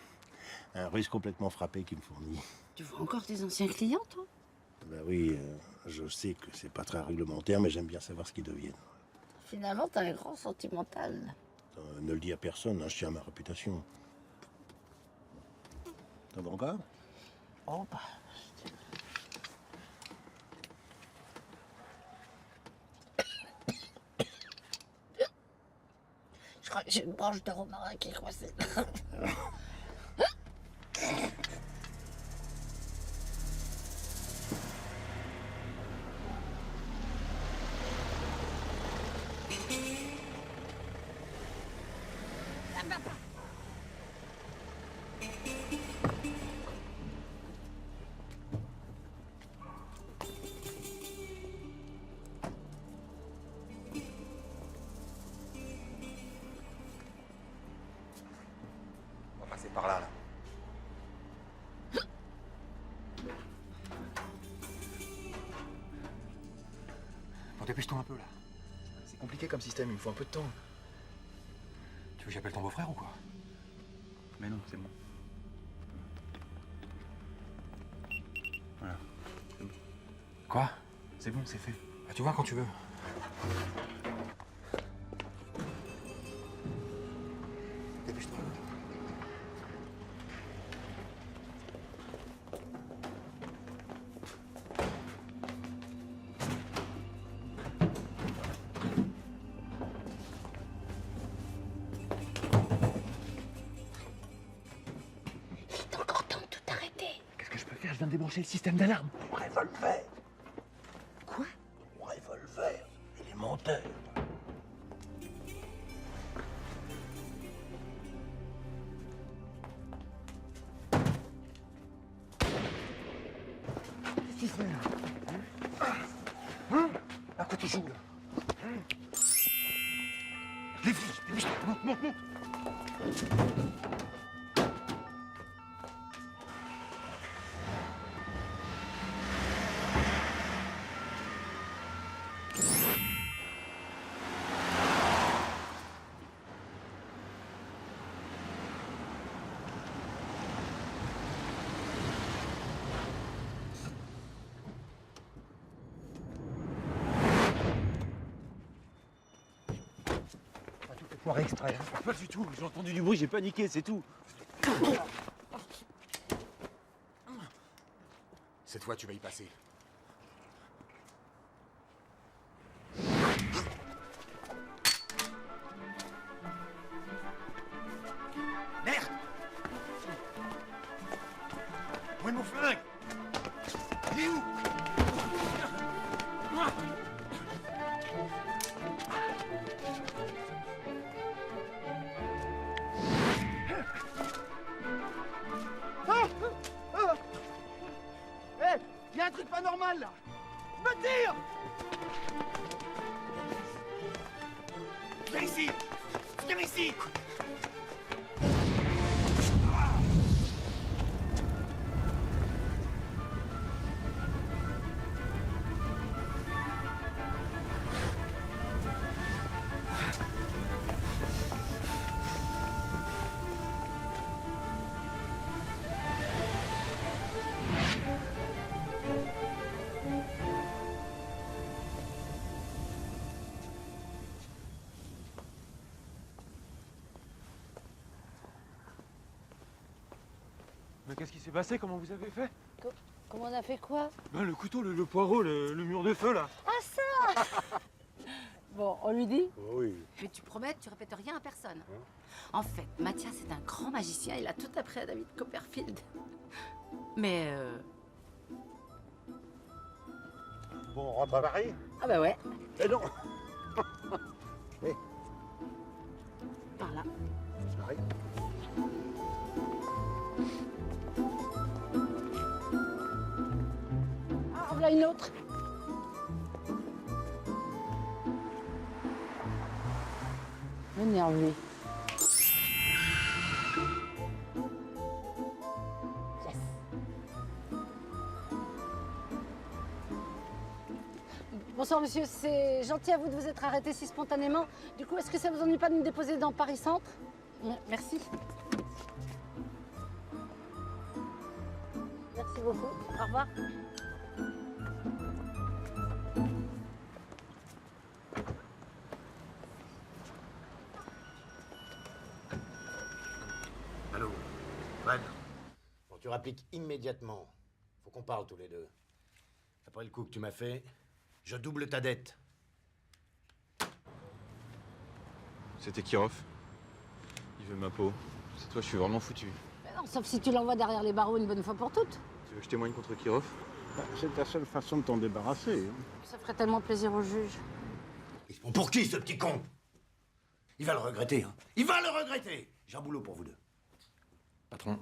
Un russe complètement frappé qui me fournit. Tu vois encore tes anciens clients, toi? Ben oui, je sais que c'est pas très réglementaire, mais j'aime bien savoir ce qu'ils deviennent. Finalement, t'es un grand sentimental. Ne le dis à personne, hein, je tiens à ma réputation. T'en veux encore? Oh, bah... Je crois que j'ai une branche de romarin qui est coincée. On va passer par là, là. Bon, dépêche-toi un peu, là. C'est compliqué comme système, il me faut un peu de temps. Tu veux que j'appelle ton beau-frère ou quoi? Mais non, c'est bon. Voilà. C'est bon. Quoi? C'est bon, c'est fait. Bah, tu vois quand tu veux. Dépêche-toi. Il est encore temps de tout arrêter. Qu'est-ce que je peux faire? Je viens de débrancher le système d'alarme. Mon revolver. Quoi? Mon revolver. Élémentaire. Qu'est-ce qu'il fait, là? Hein? À quoi tu joues, là? Les flics, dépêche-toi, monte, monte, monte. Pour extrait. Pas du tout, j'ai entendu du bruit, j'ai paniqué, c'est tout. Cette fois, tu vas y passer. Merde! Où est mon flingue? Il est où? Hé, il y a un truc pas normal là. Je me tire. Viens ici! Viens ici! Mais qu'est-ce qui s'est passé? Comment vous avez fait? Comment on a fait quoi? Ben, le couteau, le poireau, le mur de feu, là. Ah, ça! Bon, on lui dit? Oui. Mais tu promets, tu répètes rien à personne. En fait, Mathias est un grand magicien, il a tout appris à David Copperfield. Mais Bon, on rentre à Paris? Ah bah ouais. Eh non! Eh, Par là. j'arrive. une autre. Énervé. Yes. Bonsoir monsieur, c'est gentil à vous de vous être arrêté si spontanément. Du coup, est-ce que ça vous ennuie pas de me déposer dans Paris Centre? Merci. Merci beaucoup. Au revoir. Allô, Fred. Bon, tu rappliques immédiatement. Faut qu'on parle tous les deux. Après le coup que tu m'as fait, je double ta dette. C'était Kirov. Il veut ma peau. C'est toi, je suis vraiment foutu. Mais non, sauf si tu l'envoies derrière les barreaux une bonne fois pour toutes. Tu veux que je témoigne contre Kirov? C'est ta seule façon de t'en débarrasser. Ça ferait tellement plaisir au juge. Ils se prend pour qui, ce petit con? Il va le regretter, hein. Il va le regretter. J'ai un boulot pour vous deux. Patron,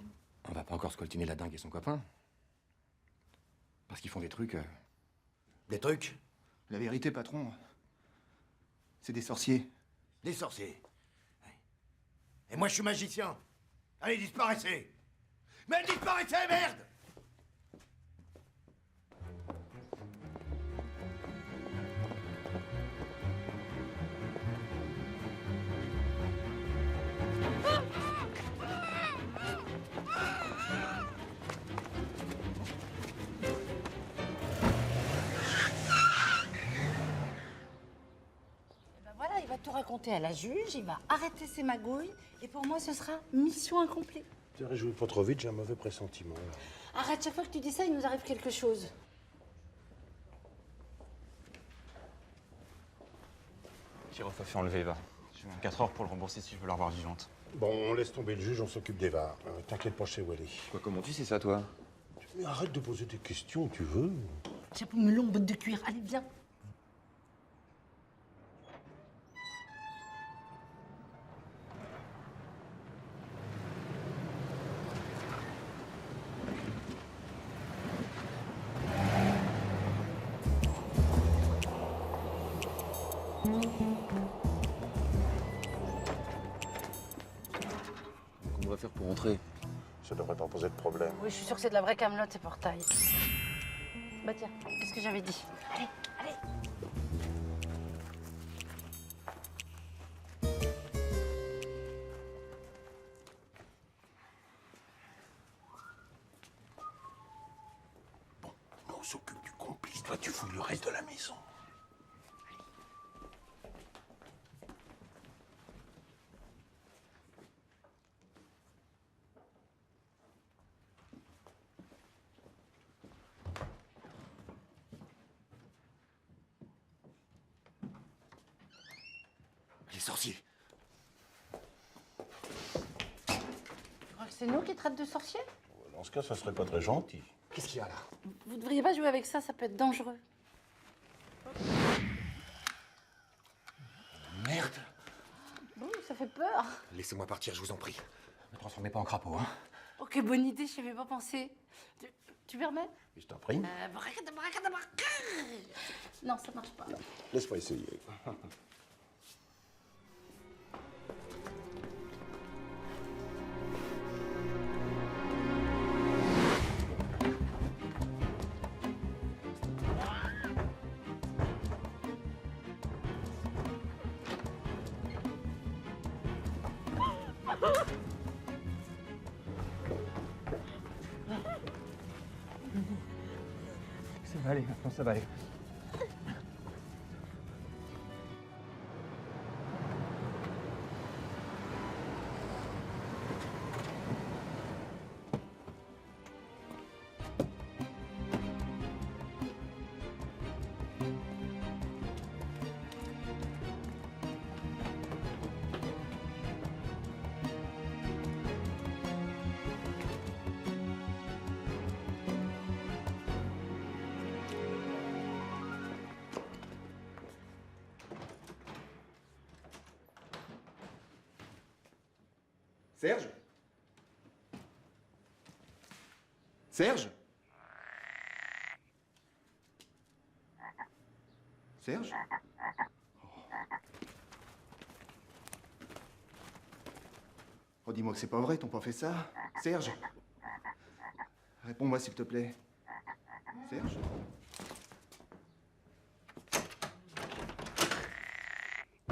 on va pas encore scoltiner la dingue et son copain. Parce qu'ils font des trucs... Des trucs? La vérité, patron, c'est des sorciers. Des sorciers? Et moi, je suis magicien. Allez, disparaissez! Mais disparaissez, merde! Voilà, il va tout raconter à la juge, il va arrêter ses magouilles, et pour moi, ce sera mission accomplie. Ne réjouis pas trop vite, j'ai un mauvais pressentiment. Arrête, chaque fois que tu dis ça, il nous arrive quelque chose. Kirov a fait enlever Eva. J'ai 24 heures pour le rembourser si je veux la revoir vivante. Bon, on laisse tomber le juge, on s'occupe d'Eva. T'inquiète pas, je sais où elle est. Quoi, comment tu sais ça, toi? Mais arrête de poser des questions, tu veux. Chapeau melon, botte de cuir, allez, viens. Comment on va faire pour rentrer? Ça devrait pas poser de problème. Oui, je suis sûre que c'est de la vraie camelote, ces portails. Bah tiens, qu'est-ce que j'avais dit? Allez, allez. On s'occupe du complice, toi tu fouilles le reste de la maison. Les sorciers. Tu crois que c'est nous qui traitent de sorciers? Dans ce cas, ça serait pas très gentil. Qu'est-ce qu'il y a là? Vous devriez pas jouer avec ça, ça peut être dangereux. Merde! Bon, ça fait peur. Laissez-moi partir, je vous en prie. Ne me transformez pas en crapaud, hein? Oh, quelle bonne idée, je n'y avais pas pensé. Tu permets? Je t'en prie. Non, ça marche pas. Laisse-moi essayer. Ça va aller, maintenant ça va aller. Serge? Serge? Serge? Oh, dis-moi que c'est pas vrai, t'ont pas fait ça. Serge? Réponds-moi, s'il te plaît. Serge?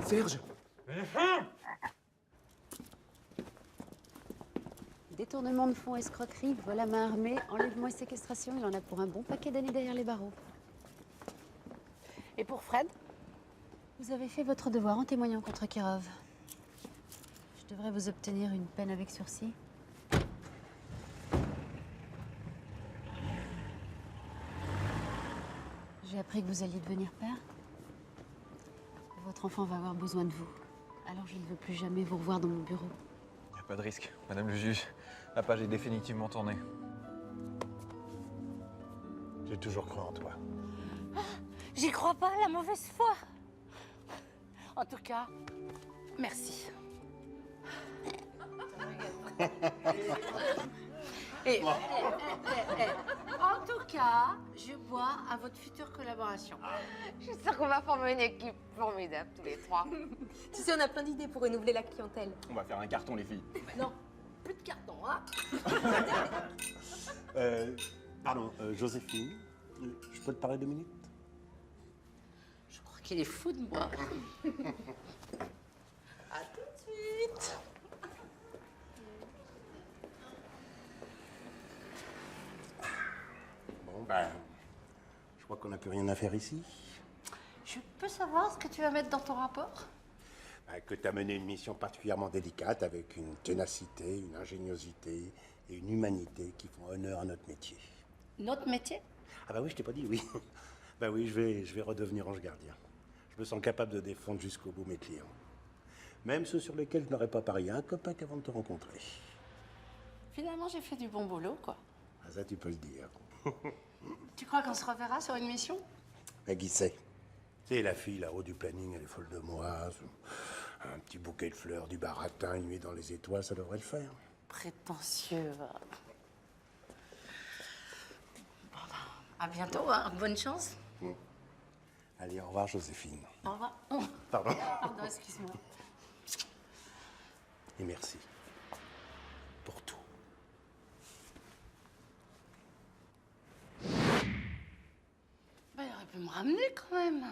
Serge? Détournement de fonds, escroquerie, vol à main armée, enlèvement et séquestration, il en a pour un bon paquet d'années derrière les barreaux. Et pour Fred? Vous avez fait votre devoir en témoignant contre Kirov. Je devrais vous obtenir une peine avec sursis. J'ai appris que vous alliez devenir père. Votre enfant va avoir besoin de vous. Alors je ne veux plus jamais vous revoir dans mon bureau. Y a pas de risque, madame le juge. La page est définitivement tournée. J'ai toujours cru en toi. J'y crois pas, la mauvaise foi. En tout cas, merci. En tout cas, je bois à votre future collaboration. Je suis sûre qu'on va former une équipe formidable, tous les trois. Tu sais, on a plein d'idées pour renouveler la clientèle. On va faire un carton, les filles. Non, plus de carton, hein. Pardon, Joséphine, je peux te parler 2 minutes? Je crois qu'il est fou de moi. À tout de suite. Bon, ben, je crois qu'on n'a plus rien à faire ici. Je peux savoir ce que tu vas mettre dans ton rapport? Ben, que tu as mené une mission particulièrement délicate avec une ténacité, une ingéniosité et une humanité qui font honneur à notre métier. Notre métier? Ah bah oui, je t'ai pas dit, oui. Ben oui, je vais redevenir ange gardien. Je me sens capable de défendre jusqu'au bout mes clients. Même ceux sur lesquels je n'aurais pas parié un copain qu'avant de te rencontrer. Finalement, j'ai fait du bon boulot, quoi. Ah, ça, tu peux le dire. Tu crois qu'on se reverra sur une mission? Mais qui sait? Tu sais, la fille là-haut du planning, elle est folle de moi. Un petit bouquet de fleurs, du baratin, une nuit dans les étoiles, ça devrait le faire. Prétentieux. Bon, ben, à bientôt, hein. Bonne chance. Allez, au revoir, Joséphine. Au revoir. Oh. Pardon. Pardon, excuse-moi. Et merci. Pour tout. Ben, il aurait pu me ramener quand même.